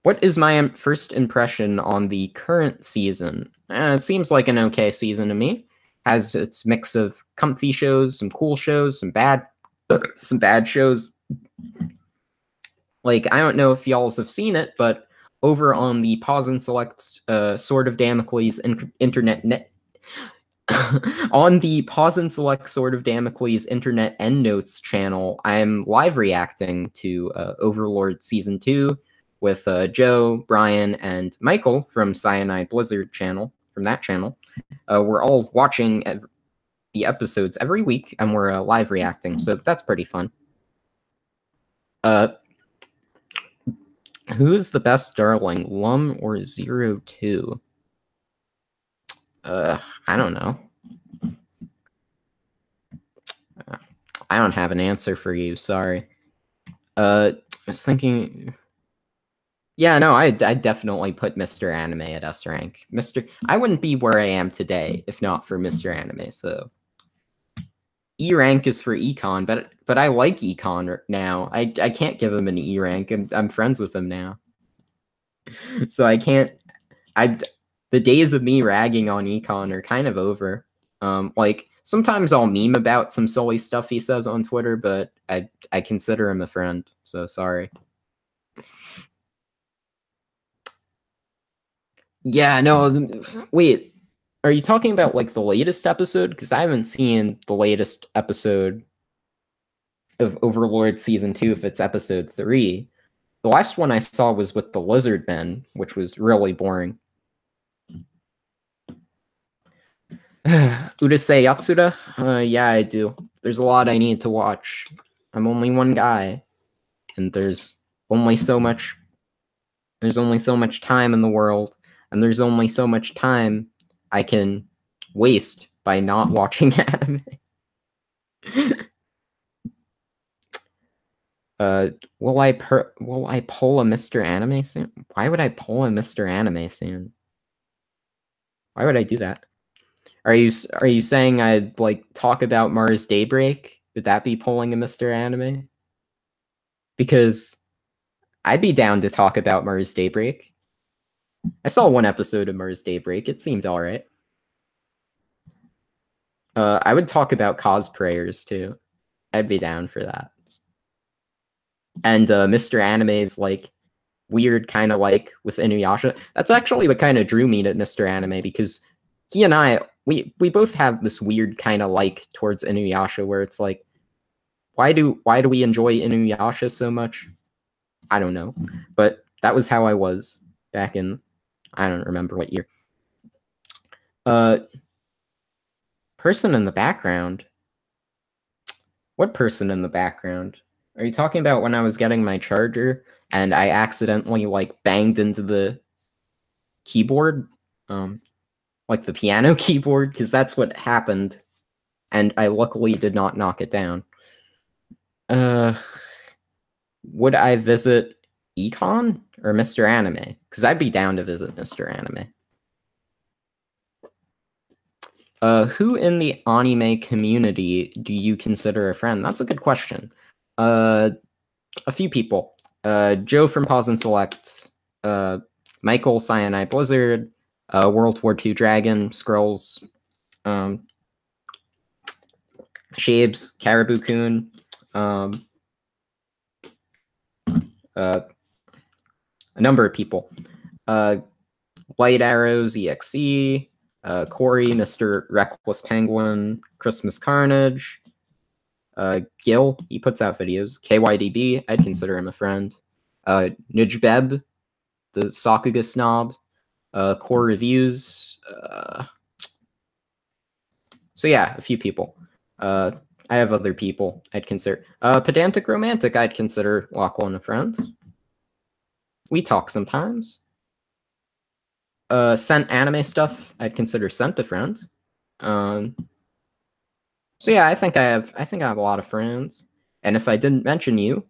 [SPEAKER 1] What is my first impression on the current season? It seems like an okay season to me. Has its mix of comfy shows, some cool shows, some bad shows. Like, I don't know if y'all have seen it, but over on the Pause and Select Sword of Damocles internet net on the Pause and Select Sword of Damocles internet endnotes channel, I'm live reacting to Overlord Season 2 with Joe, Brian, and Michael from Cyanide Blizzard channel, from that channel. We're all watching the episodes every week, and we're live reacting, so that's pretty fun. Who's the best darling, Lum or 02? I don't know. I don't have an answer for you, sorry. I was thinking... Yeah, no, I'd definitely put Mr. Anime at S rank. I wouldn't be where I am today if not for Mr. Anime, so... E rank is for Econ, but I like Econ now. I can't give him an E rank. I'm friends with him now. So I can't... The days of me ragging on Econ are kind of over. Like, sometimes I'll meme about some silly stuff he says on Twitter, but I consider him a friend, so sorry. Yeah, no, wait, are you talking about, like, the latest episode? Because I haven't seen the latest episode of Overlord Season 2, if it's episode 3. The last one I saw was with the Lizard Men, which was really boring. Urusei Yatsuda? Yeah, I do. There's a lot I need to watch. I'm only one guy, and there's only so much time in the world, and there's only so much time I can waste by not watching anime. Will I pull a Mr. Anime soon? Why would I pull a Mr. Anime soon? Why would I do that? Are you saying I'd, like, talk about Mars Daybreak? Would that be pulling a Mr. Anime? Because I'd be down to talk about Mars Daybreak. I saw one episode of Mars Daybreak. It seemed alright. I would talk about cosplayers, too. I'd be down for that. And Mr. Anime's, like, weird kind of like with Inuyasha. That's actually what kind of drew me to Mr. Anime, because he and I, we both have this weird kind of like towards Inuyasha, where it's like, why do we enjoy Inuyasha so much? I don't know, but that was how I was back in, I don't remember what year. Person in the background. What person in the background? Are you talking about when I was getting my charger and I accidentally, like, banged into the keyboard? Like the piano keyboard? Because that's what happened, and I luckily did not knock it down. Would I visit Econ or Mr. Anime? Because I'd be down to visit Mr. Anime. Who in the anime community do you consider a friend? That's a good question. A few people. Joe from Pause and Select, Michael, Cyanide Blizzard, World War II Dragon, Scrolls, Shabes, Caribou-kun, a number of people. Light Arrows, EXE, Corey, Mr. Reckless Penguin, Christmas Carnage, Gil, he puts out videos. KYDB, I'd consider him a friend. Nijbeb, the Sakuga snob. Core Reviews. So yeah, a few people. I have other people I'd consider. Pedantic Romantic, I'd consider Lachlan a friend. We talk sometimes. Scent Anime Stuff, I'd consider Scent a friend. So yeah, I think I have a lot of friends. And if I didn't mention you,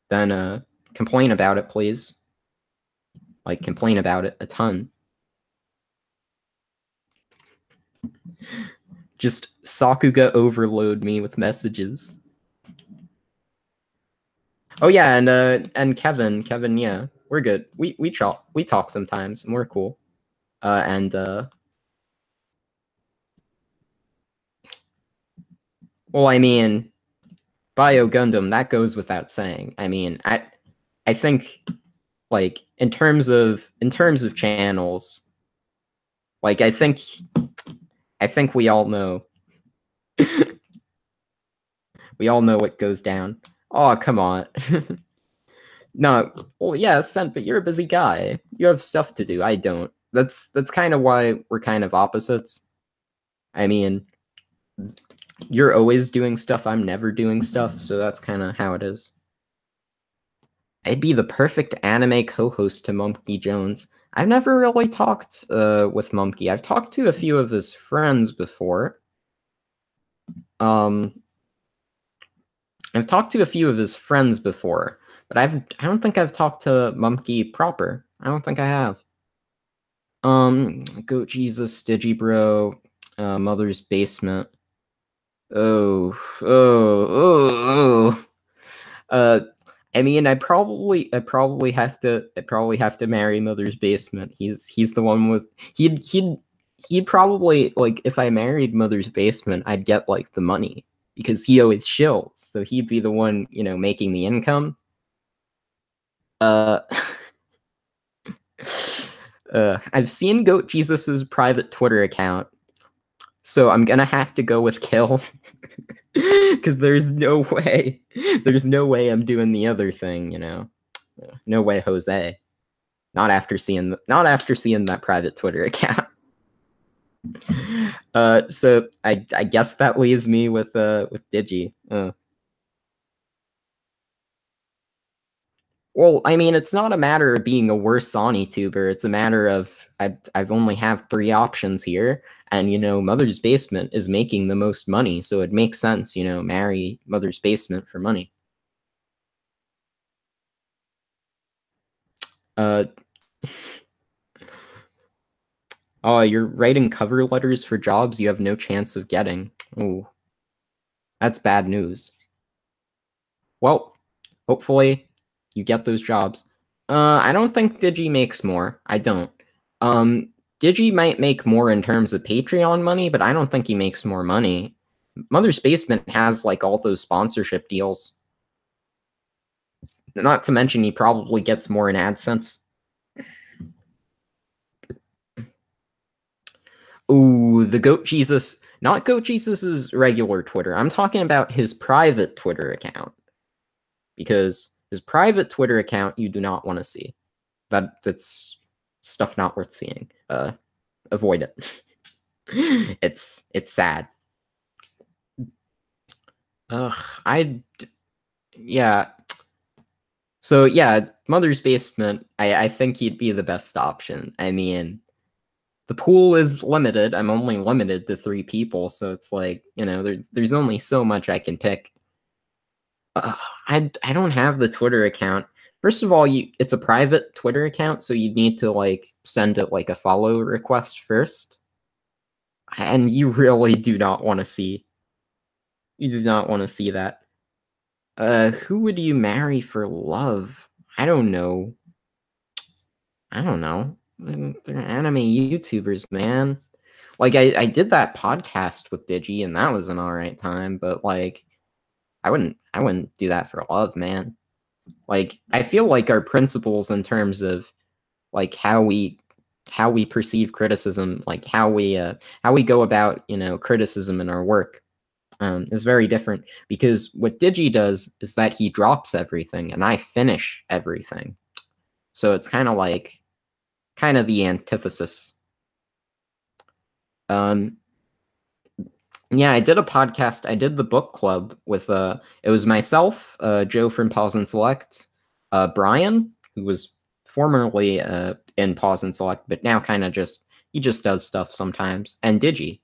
[SPEAKER 1] then complain about it, please. Like, complain about it a ton. Just Sakuga overload me with messages. Oh yeah, and Kevin, yeah, we're good. We talk sometimes, and we're cool. And well, I mean, Bio Gundam, that goes without saying. I mean, I think like in terms of channels, like I think we all know what goes down. Oh, come on. No, well, yeah, Sent, but you're a busy guy. You have stuff to do. I don't. That's kind of why we're kind of opposites. I mean, you're always doing stuff. I'm never doing stuff, so that's kind of how it is. I'd be the perfect anime co-host to Mumkey Jones. I've never really talked with Mumkey. I've talked to a few of his friends before. I've talked to a few of his friends before, but I don't think I've talked to Mumkey proper. I don't think I have. Goat Jesus, Digibro, Mother's Basement. Oh, oh, oh, oh. I mean, I probably have to marry Mother's Basement. He's the one with he'd probably, like, if I married Mother's Basement, I'd get like the money because he always shills, so he'd be the one, making the income. Uh, I've seen Goat Jesus's private Twitter account, so I'm gonna have to go with Kill. Because there's no way I'm doing the other thing, no way, Jose. Not after seeing that private Twitter account. So I guess that leaves me with Digi. Well, I mean, it's not a matter of being a worse Sony tuber. It's a matter of I've only have 3 options here, and Mother's Basement is making the most money, so it makes sense, marry Mother's Basement for money. Oh, you're writing cover letters for jobs you have no chance of getting. Ooh, that's bad news. Well, hopefully you get those jobs. I don't think Digi makes more. I don't. Digi might make more in terms of Patreon money, but I don't think he makes more money. Mother's Basement has like all those sponsorship deals. Not to mention he probably gets more in AdSense. Ooh, the Goat Jesus, not Goat Jesus's regular Twitter. I'm talking about his private Twitter account. Because his private Twitter account you do not want to see. That's stuff not worth seeing. Avoid it. It's sad. Yeah. So yeah, Mother's Basement, I think he'd be the best option. I mean, the pool is limited. I'm only limited to 3 people, so it's like, there's only so much I can pick. I don't have the Twitter account. First of all, it's a private Twitter account, so you'd need to like send it like a follow request first. And you really do not want to see. You do not want to see that. Who would you marry for love? I don't know. They're anime YouTubers, man. Like I did that podcast with Digi, and that was an alright time, but like I wouldn't do that for love, man. Like I feel like our principles in terms of like how we perceive criticism, like how we go about criticism in our work, is very different, because what Digi does is that he drops everything and I finish everything. So it's kind of the antithesis. Yeah, I did a podcast. I did the book club with it was myself, Joe from Pause and Select, Brian, who was formerly in Pause and Select, but now kind of he just does stuff sometimes, and Digi.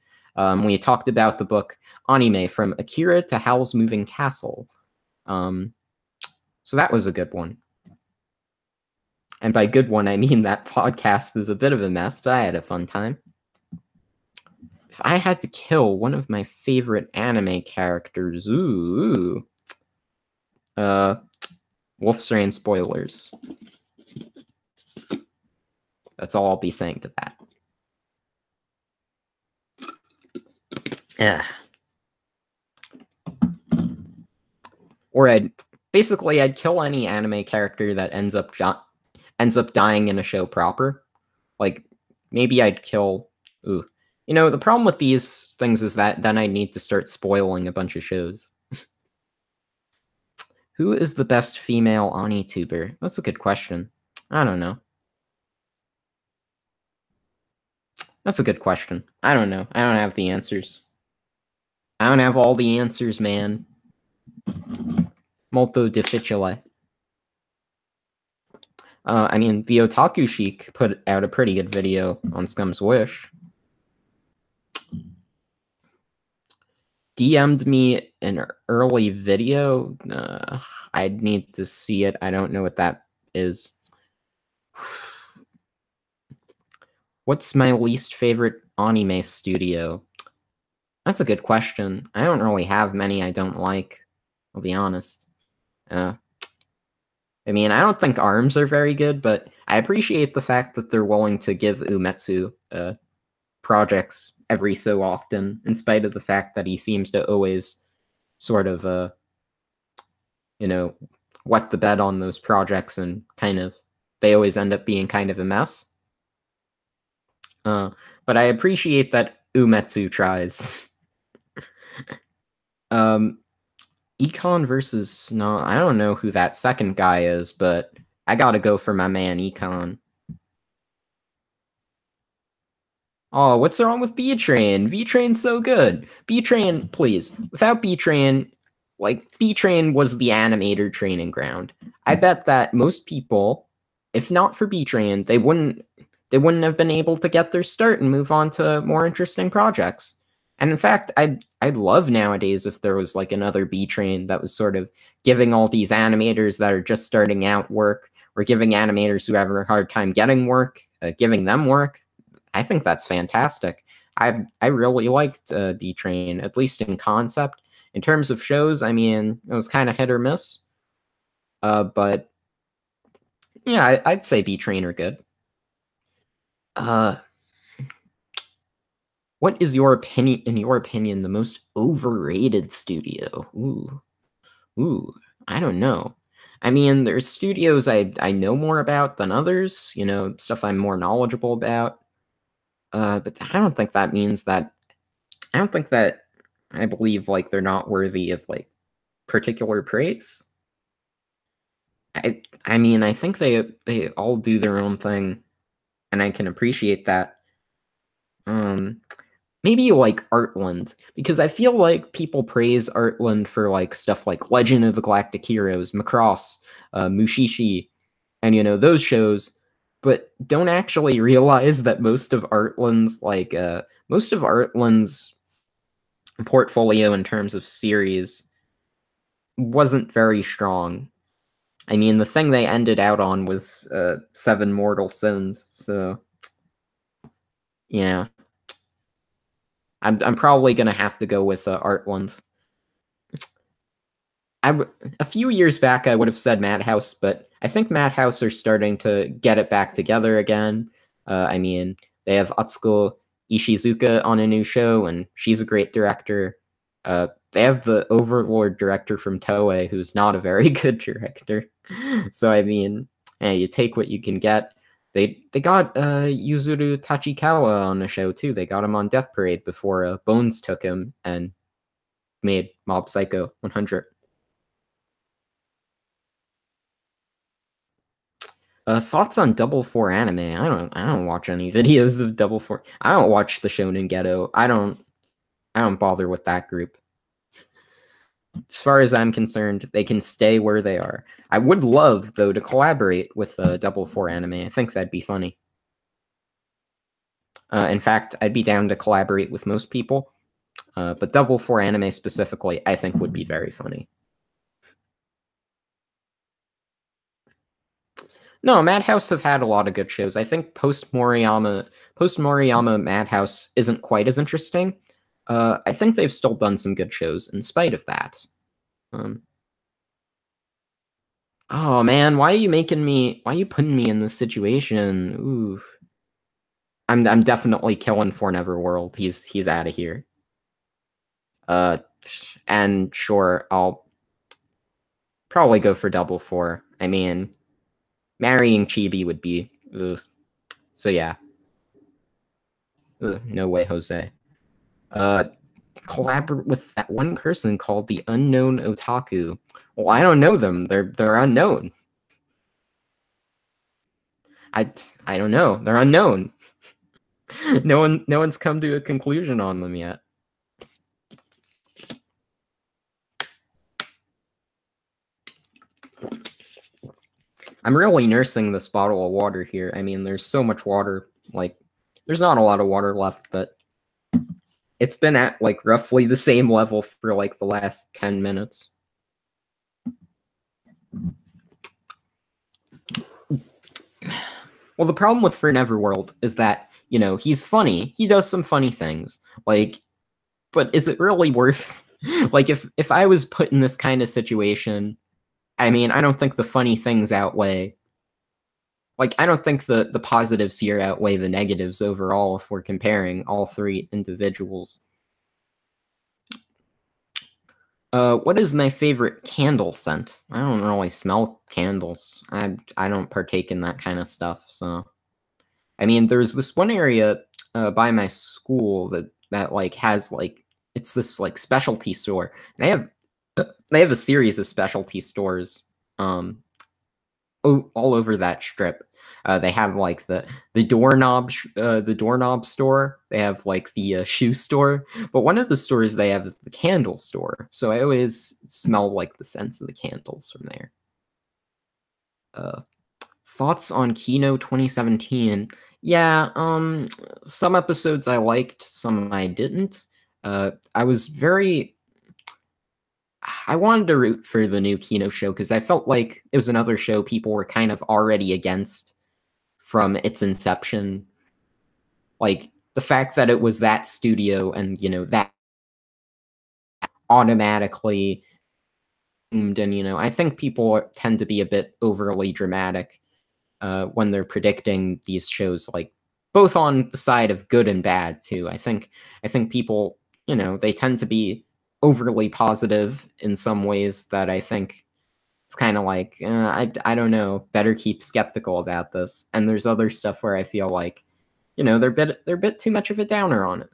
[SPEAKER 1] We talked about the book Anime from Akira to Howl's Moving Castle. So that was a good one. And by good one, I mean that podcast was a bit of a mess, but I had a fun time. If I had to kill one of my favorite anime characters, ooh, uh, Wolfstrain spoilers. That's all I'll be saying to that. Yeah. Or I'd kill any anime character that ends up dying in a show proper. Like maybe I'd kill. Ooh, the problem with these things is that then I need to start spoiling a bunch of shows. Who is the best female Ani-tuber? That's a good question. I don't know. That's a good question. I don't know. I don't have the answers. I don't have all the answers, man. Molto difficile. I mean, the Otaku Sheik put out a pretty good video on Scum's Wish. DM'd me an early video. I'd need to see it. I don't know what that is. What's my least favorite anime studio? That's a good question. I don't really have many I don't like. I'll be honest. I mean, I don't think ARMS are very good, but I appreciate the fact that they're willing to give Umetsu projects every so often, in spite of the fact that he seems to always sort of, wet the bed on those projects and they always end up being kind of a mess. But I appreciate that Umetsu tries. Econ versus no, I don't know who that second guy is, but I gotta go for my man Econ. Oh, what's wrong with B-Train? B-Train's so good. B-Train, please. Without B-Train, B-Train was the animator training ground. I bet that most people, if not for B-Train, they wouldn't have been able to get their start and move on to more interesting projects. And in fact, I'd love nowadays if there was another B-Train that was sort of giving all these animators that are just starting out work, or giving animators who have a hard time getting work, giving them work. I think that's fantastic. I really liked B-Train, at least in concept. In terms of shows, I mean, it was kind of hit or miss. But yeah, I'd say B-Train are good. What is in your opinion, the most overrated studio? Ooh, I don't know. I mean, there's studios I know more about than others, stuff I'm more knowledgeable about. But I don't think that means that. I don't think that I believe they're not worthy of particular praise. I mean, I think they all do their own thing, and I can appreciate that. Maybe Artland, because I feel like people praise Artland for stuff like Legend of the Galactic Heroes, Macross, Mushishi, and those shows, but don't actually realize that most of Artland's portfolio in terms of series wasn't very strong. I mean, the thing they ended out on was 7 Mortal Sins, so yeah. I'm probably gonna have to go with Artland. A few years back, I would have said Madhouse, but I think Madhouse are starting to get it back together again. I mean, they have Atsuko Ishizuka on a new show, and she's a great director. They have the Overlord director from Toei, who's not a very good director. So, I mean, you take what you can get. They got Yuzuru Tachikawa on the show, too. They got him on Death Parade before Bones took him and made Mob Psycho 100. Thoughts on Double Four anime? I don't watch any videos of Double Four. I don't watch the Shonen Ghetto. I don't bother with that group. As far as I'm concerned, they can stay where they are. I would love, though, to collaborate with Double Four anime. I think that'd be funny. In fact, I'd be down to collaborate with most people, but Double Four anime specifically, I think would be very funny. No, Madhouse have had a lot of good shows. I think post Moriyama Madhouse isn't quite as interesting. I think they've still done some good shows in spite of that. Um, oh man, why are you making me? Why are you putting me in this situation? Ooh, I'm definitely killing For Neverworld. He's out of here. Uh, and sure, I'll probably go for Double Four. I mean, marrying Chibi would be. Ugh. So yeah, ugh, no way, Jose. Uh, collaborate with that one person called the Unknown Otaku. Well, I don't know them. They're unknown. I I don't know. They're unknown. No one's come to a conclusion on them yet. I'm really nursing this bottle of water here. I mean, there's so much water. Like, there's not a lot of water left, but it's been at like roughly the same level for like the last 10 minutes. Well, the problem with For Neverworld is that, he's funny. He does some funny things. Like, but is it really worth like if I was put in this kind of situation, I mean, I don't think the funny things outweigh like I don't think the positives here outweigh the negatives overall if we're comparing all three individuals. What is my favorite candle scent? I don't really smell candles. I don't partake in that kind of stuff. So I mean, there's this one area by my school that like has like it's this like specialty store. They have a series of specialty stores um all over that strip. They have like the doorknob store. They have like the shoe store, but one of the stores they have is the candle store. So I always smell like the scents of the candles from there. Uh, Thoughts on Kino 2017? Yeah, some episodes I liked, some I didn't. I was very I wanted to root for the new Kino show because I felt like it was another show people were kind of already against from its inception. Like the fact that it was that studio and that automatically and I think people tend to be a bit overly dramatic when they're predicting these shows, like both on the side of good and bad too. I think people they tend to be overly positive in some ways that I think it's kind of like I don't know, better keep skeptical about this. And there's other stuff where I feel like they're a bit too much of a downer on it.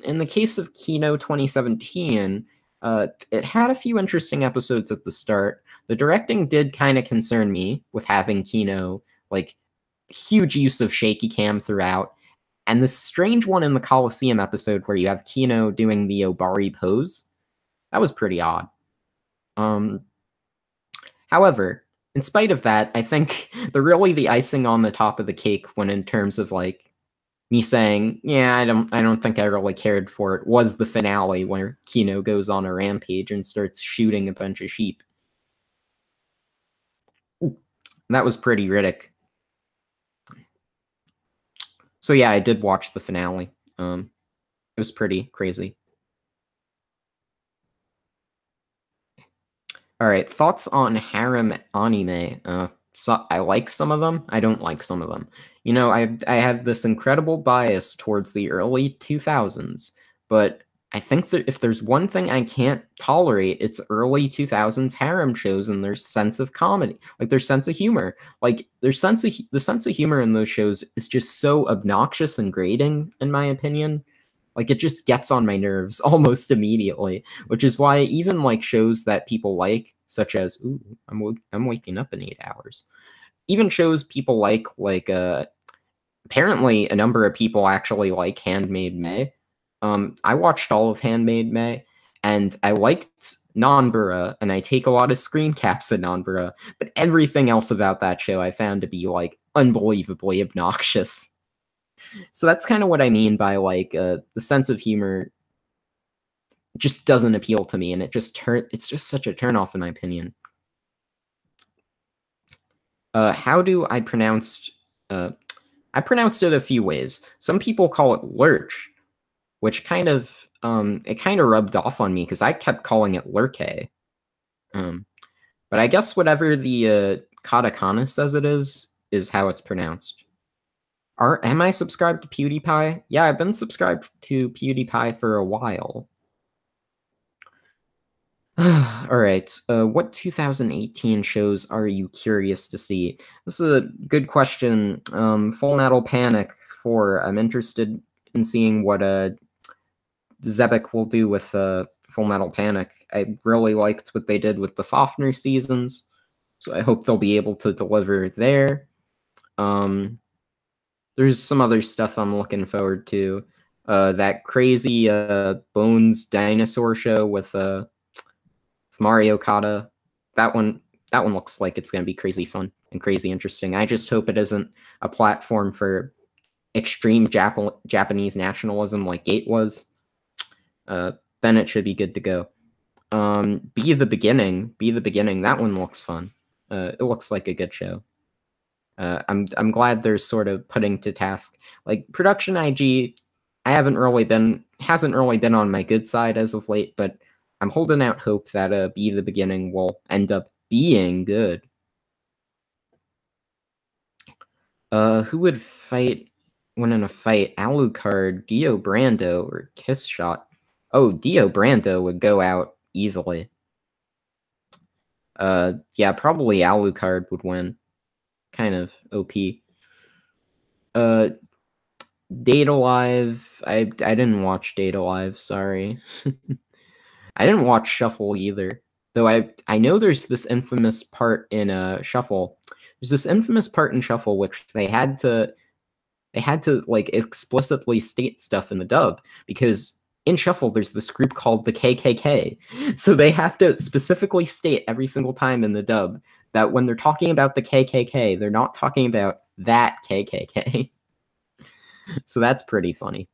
[SPEAKER 1] In the case of Kino 2017, it had a few interesting episodes at the start. The directing did kind of concern me with having Kino like huge use of shaky cam throughout, and this strange one in the Coliseum episode where you have Kino doing the Obari pose. That was pretty odd. Um, However, in spite of that, I think the icing on the top of the cake when in terms of like me saying, yeah, I don't think I really cared for it, was the finale where Kino goes on a rampage and starts shooting a bunch of sheep. That was pretty Riddick. So yeah, I did watch the finale. It was pretty crazy. All right, thoughts on harem anime? So I like some of them. I don't like some of them. I have this incredible bias towards the early 2000s, but I think that if there's one thing I can't tolerate, it's early 2000s harem shows and their sense of comedy, like their sense of humor. Like the sense of humor in those shows is just so obnoxious and grating, in my opinion. Like it just gets on my nerves almost immediately, which is why even like shows that people like, such as ooh, I'm waking up in 8 hours. Even shows people like apparently a number of people actually like Handmaid May. I watched all of Handmaid May, and I liked Nanbara, and I take a lot of screen caps at Nanbara, but everything else about that show I found to be like unbelievably obnoxious. So that's kind of what I mean by like the sense of humor just doesn't appeal to me, and it's just such a turnoff in my opinion. How do I pronounce? I pronounced it a few ways. Some people call it lurch, which kind of it kind of rubbed off on me because I kept calling it lurke. Um, but I guess whatever the katakana says it is how it's pronounced. Am I subscribed to PewDiePie? Yeah, I've been subscribed to PewDiePie for a while. All right. What 2018 shows are you curious to see? This is a good question. Full Metal Panic 4. I'm interested in seeing what Zebek will do with Full Metal Panic. I really liked what they did with the Fafner seasons, so I hope they'll be able to deliver there. There's some other stuff I'm looking forward to. That crazy Bones dinosaur show with Mario Kata. That one that one looks like it's going to be crazy fun and crazy interesting. I just hope it isn't a platform for extreme Japanese nationalism like Gate was. Then it should be good to go. Be the Beginning. Be the Beginning. That one looks fun. It looks like a good show. I'm glad they're sort of putting to task like production IG. Hasn't really been on my good side as of late, but I'm holding out hope that Be the Beginning will end up being good. Who would win in a fight? Alucard, Dio Brando, or Kiss Shot? Oh, Dio Brando would go out easily. Yeah, probably Alucard would win. Kind of OP. Date Alive. I didn't watch Date Alive, sorry. I didn't watch Shuffle either. Though I know there's this infamous part in Shuffle. There's this infamous part in Shuffle which they had to like explicitly state stuff in the dub because in Shuffle there's this group called the KKK. So they have to specifically state every single time in the dub that when they're talking about the KKK, they're not talking about that KKK. So that's pretty funny.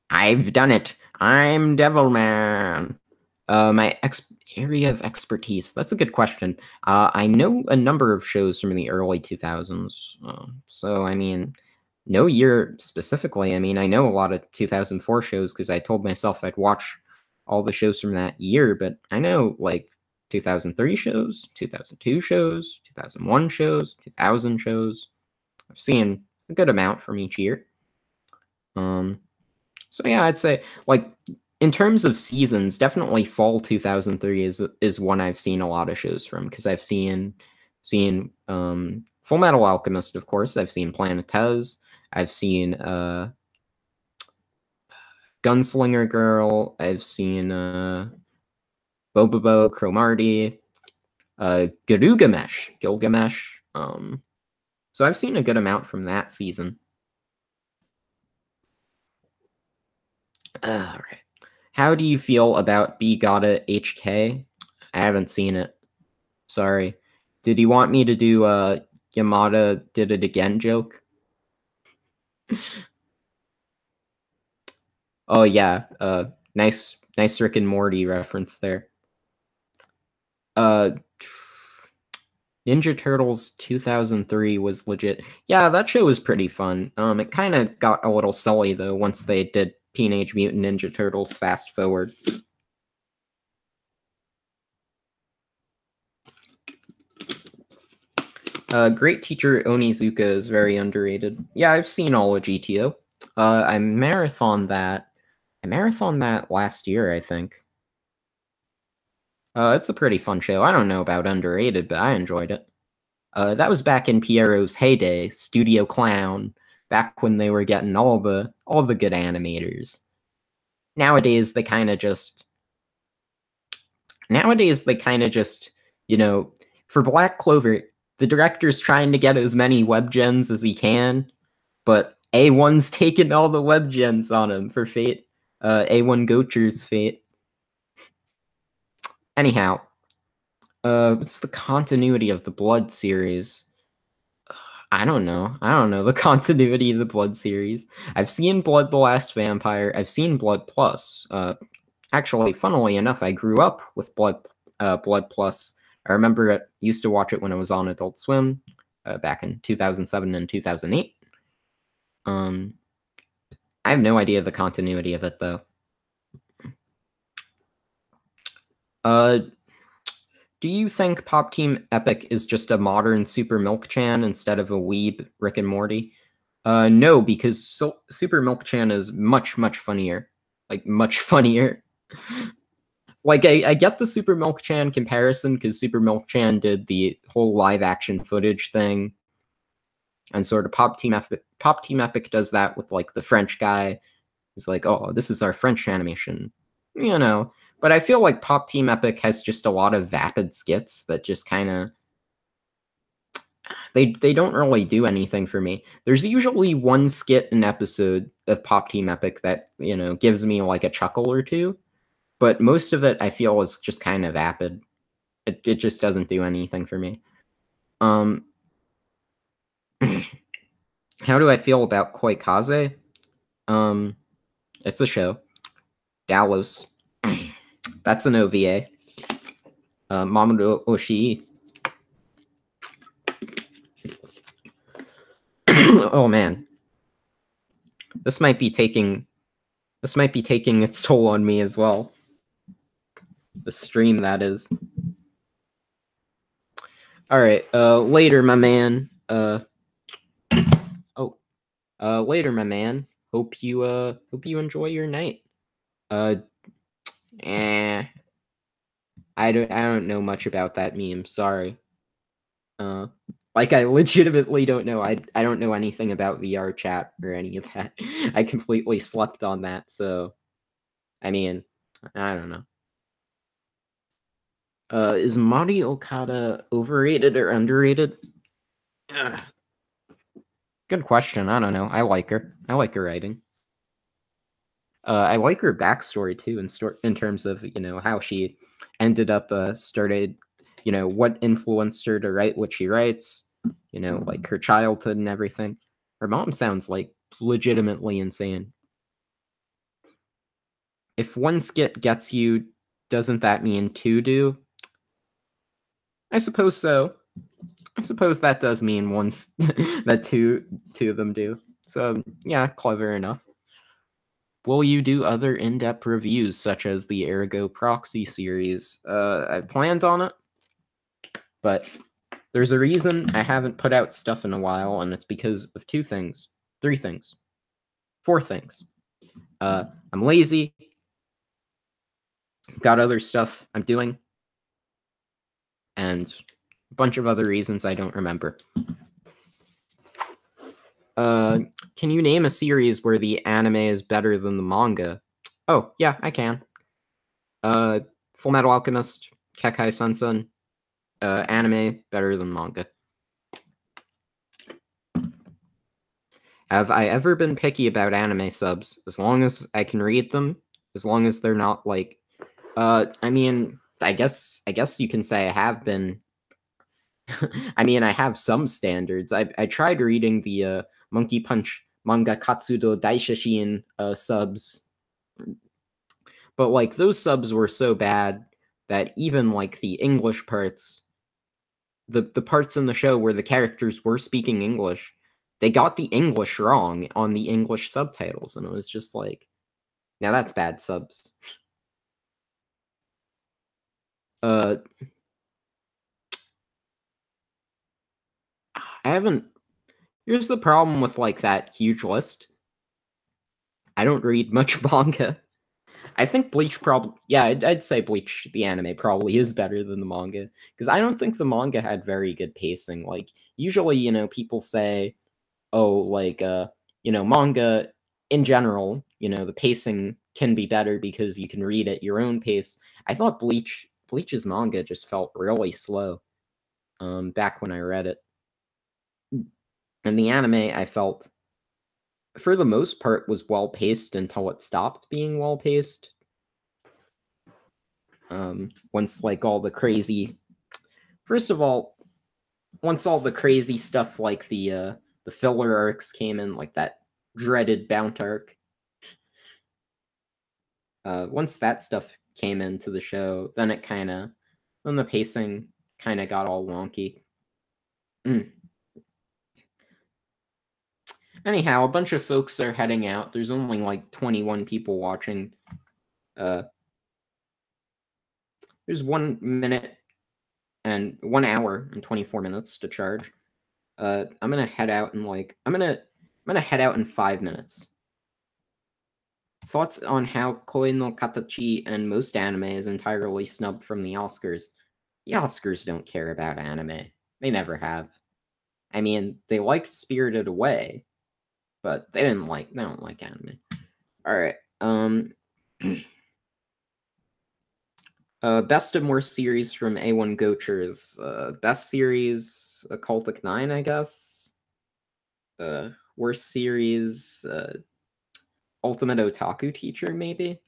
[SPEAKER 1] I've done it. I'm Devilman. My area of expertise. That's a good question. I know a number of shows from the early 2000s. So, I mean, no year specifically. I mean, I know a lot of 2004 shows because I told myself I'd watch all the shows from that year, but I know like 2003 shows, 2002 shows, 2001 shows, 2000 shows. I've seen a good amount from each year. So yeah, I'd say like in terms of seasons, definitely fall 2003 is one I've seen a lot of shows from because I've seen Full Metal Alchemist, of course. I've seen Planetez. I've seen Gunslinger Girl. I've seen Bobobo, Cromartie, Gilgamesh. So I've seen a good amount from that season. All right. How do you feel about B Gotta HK? I haven't seen it. Sorry. Did you want me to do Yamada did it again joke? Oh yeah. Nice Rick and Morty reference there. Ninja Turtles 2003 was legit. Yeah, that show was pretty fun. It kind of got a little silly though once they did Teenage Mutant Ninja Turtles fast forward. Great Teacher Onizuka is very underrated. Yeah, I've seen all of GTO. I marathoned that. Last year, I think. It's a pretty fun show. I don't know about underrated, but I enjoyed it. That was back in Piero's heyday, Studio Clown, back when they were getting all the good animators. Nowadays they kind of just you know, for Black Clover, the director's trying to get as many web gens as he can, but A1's taking all the web gens on him for Fate. A1 Gocher's Fate. Anyhow, what's the continuity of the Blood series? I don't know the continuity of the Blood series. I've seen Blood the Last Vampire. I've seen Blood Plus. Actually, funnily enough, I grew up with Blood Plus I remember it. Used to watch it when it was on Adult Swim, back in 2007 and 2008. I have no idea the continuity of it though. Do you think Pop Team Epic is just a modern Super Milk Chan instead of a weeb Rick and Morty? No, because Super Milk Chan is much, much funnier. Like, much funnier. Like, I get the Super Milk Chan comparison because Super Milk Chan did the whole live action footage thing. And sort of Pop Team Epic does that with, like, the French guy. He's like, oh, this is our French animation. You know. But I feel like Pop Team Epic has just a lot of vapid skits that just kind of they don't really do anything for me. There's usually one skit an episode of Pop Team Epic that, you know, gives me like a chuckle or two, but most of it I feel is just kind of vapid. It just doesn't do anything for me. How do I feel about Koi Kaze? It's a show. Dallas. That's an OVA. Mamoru Oshii. Oh man. This might be taking its toll on me as well. The stream, that is. Alright, later, my man. Later, my man. Hope you enjoy your night. I don't know much about that meme, sorry. Like, I legitimately don't know. I don't know anything about VR chat or any of that. I completely slept on that, so I mean, I don't know. Is Mari Okada overrated or underrated? Good question. I don't know. I like her. I like her writing. I like her backstory too, in terms of, you know, how she ended up started, you know, what influenced her to write what she writes. You know, like her childhood and everything. Her mom sounds like legitimately insane. If one skit gets you, doesn't that mean two do? I suppose so. I suppose that does mean that two of them do. So yeah, clever enough. Will you do other in-depth reviews such as the Ergo Proxy series? I planned on it, but there's a reason I haven't put out stuff in a while, and it's because of two things, three things, four things. I'm lazy, got other stuff I'm doing, and a bunch of other reasons I don't remember. Can you name a series where the anime is better than the manga? Oh, yeah, I can. Full Metal Alchemist, Kekai Sensen, anime better than manga. Have I ever been picky about anime subs? As long as I can read them, as long as they're not like, I mean, I guess you can say I have been. I mean, I have some standards. I tried reading the Monkey Punch manga Katsudo Daishashin subs, but like those subs were so bad that even like the English parts, the parts in the show where the characters were speaking English, they got the English wrong on the English subtitles, and it was just like, now that's bad subs. I haven't. Here's the problem with like that huge list. I don't read much manga. I think Bleach probably, yeah, I'd say Bleach, the anime, probably is better than the manga, because I don't think the manga had very good pacing. Like, usually, you know, people say, oh, like, you know, manga in general, you know, the pacing can be better because you can read at your own pace. I thought Bleach's manga just felt really slow, back when I read it. And the anime, I felt, for the most part, was well paced until it stopped being well paced. Once like all the crazy, first of all, once all the crazy stuff like the filler arcs came in, like that dreaded Bount arc. Once that stuff came into the show, then the pacing kind of got all wonky. Anyhow, a bunch of folks are heading out. There's only like 21 people watching. There's 1 minute and 1 hour and 24 minutes to charge. I'm gonna head out in I'm gonna head out in 5 minutes. Thoughts on how Koi no Katachi and most anime is entirely snubbed from the Oscars? The Oscars don't care about anime. They never have. I mean, they liked Spirited Away, but they don't like anime. Alright, best and worst series from A1 Gochers. Best series, Occultic 9, I guess. Worst series, Ultimate Otaku Teacher, maybe?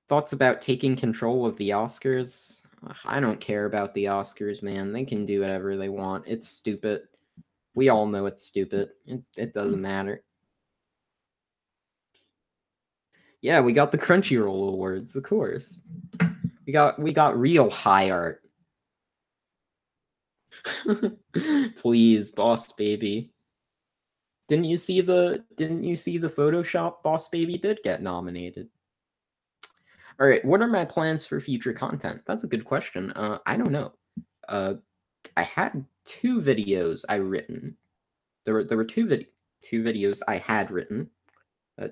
[SPEAKER 1] Thoughts about taking control of the Oscars? I don't care about the Oscars, man. They can do whatever they want. It's stupid. We all know it's stupid. It doesn't matter. Yeah, we got the Crunchyroll awards, of course. We got real high art. Please, Boss Baby. Didn't you see the Photoshop? Boss Baby did get nominated. All right, what are my plans for future content? That's a good question. I don't know. I had 2 videos I written. There were two videos I had written.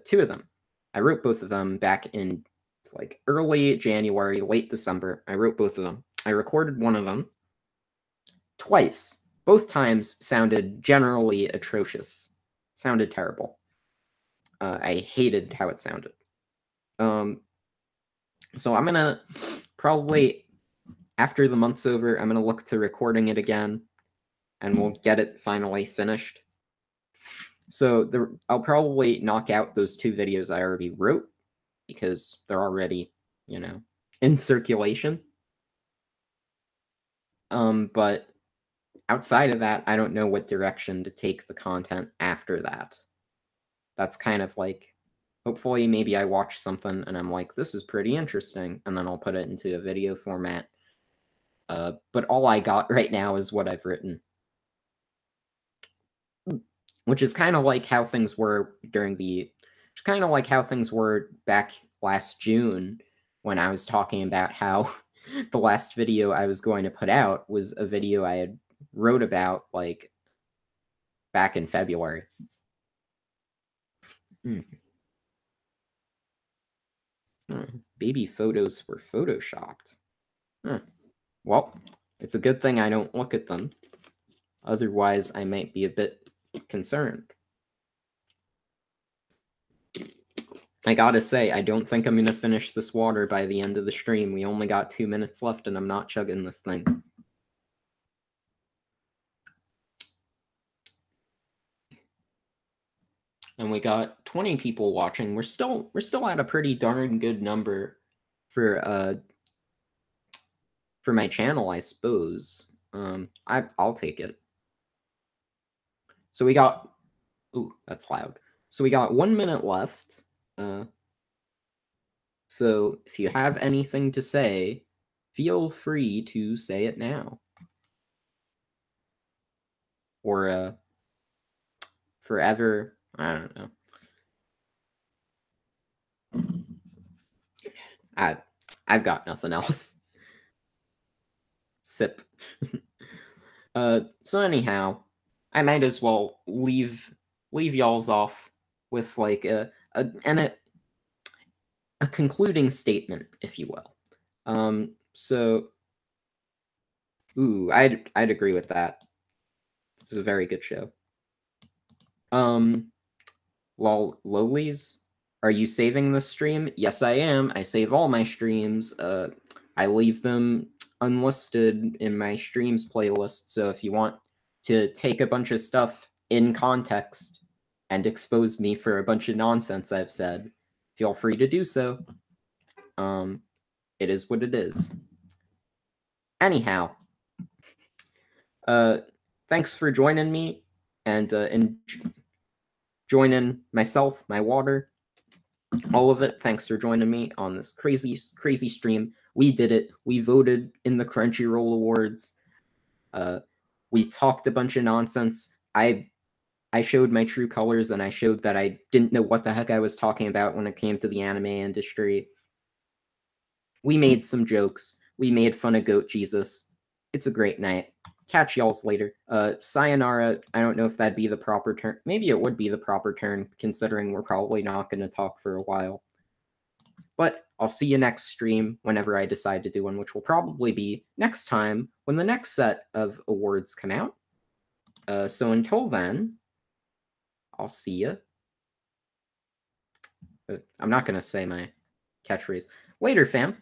[SPEAKER 1] 2 of them. I wrote both of them back in like early January, late December. I wrote both of them. I recorded one of them twice. Both times sounded generally atrocious. Sounded terrible. I hated how it sounded. So I'm gonna probably, after the month's over, I'm gonna look to recording it again, and we'll get it finally finished. So I'll probably knock out those 2 videos I already wrote, because they're already, in circulation. But outside of that, I don't know what direction to take the content after that. That's kind of like, hopefully maybe I watch something and I'm like, this is pretty interesting, and then I'll put it into a video format. But all I got right now is what I've written. Which is kind of like how things were back last June, when I was talking about how the last video I was going to put out was a video I had wrote about like back in February. Baby photos were photoshopped. Well, it's a good thing I don't look at them. Otherwise, I might be a bit concerned. I gotta say, I don't think I'm gonna finish this water by the end of the stream. We only got 2 minutes left, and I'm not chugging this thing. And we got 20 people watching. We're still at a pretty darn good number for my channel, I suppose. I'll take it. So we got, ooh, that's loud. So we got 1 minute left. So if you have anything to say, feel free to say it now. Or forever, I don't know. I've got nothing else. Sip. So anyhow, I might as well leave y'all's off with like a concluding statement, if you will. So, ooh, I'd agree with that. It's a very good show. Lol, lolies, are you saving this stream? Yes, I am. I save all my streams. I leave them unlisted in my streams playlist. So if you want to take a bunch of stuff in context and expose me for a bunch of nonsense I've said, feel free to do so. It is what it is. Anyhow, thanks for joining me and joining myself, my water, all of it. Thanks for joining me on this crazy stream. We did it. We voted in the Crunchyroll Awards. We talked a bunch of nonsense. I showed my true colors, and I showed that I didn't know what the heck I was talking about when it came to the anime industry. We made some jokes. We made fun of Goat Jesus. It's a great night. Catch y'all's later. Sayonara, I don't know if that'd be the proper term. Maybe it would be the proper term, considering we're probably not going to talk for a while. But I'll see you next stream whenever I decide to do one, which will probably be next time when the next set of awards come out. So until then, I'll see you. I'm not going to say my catchphrase. Later, fam.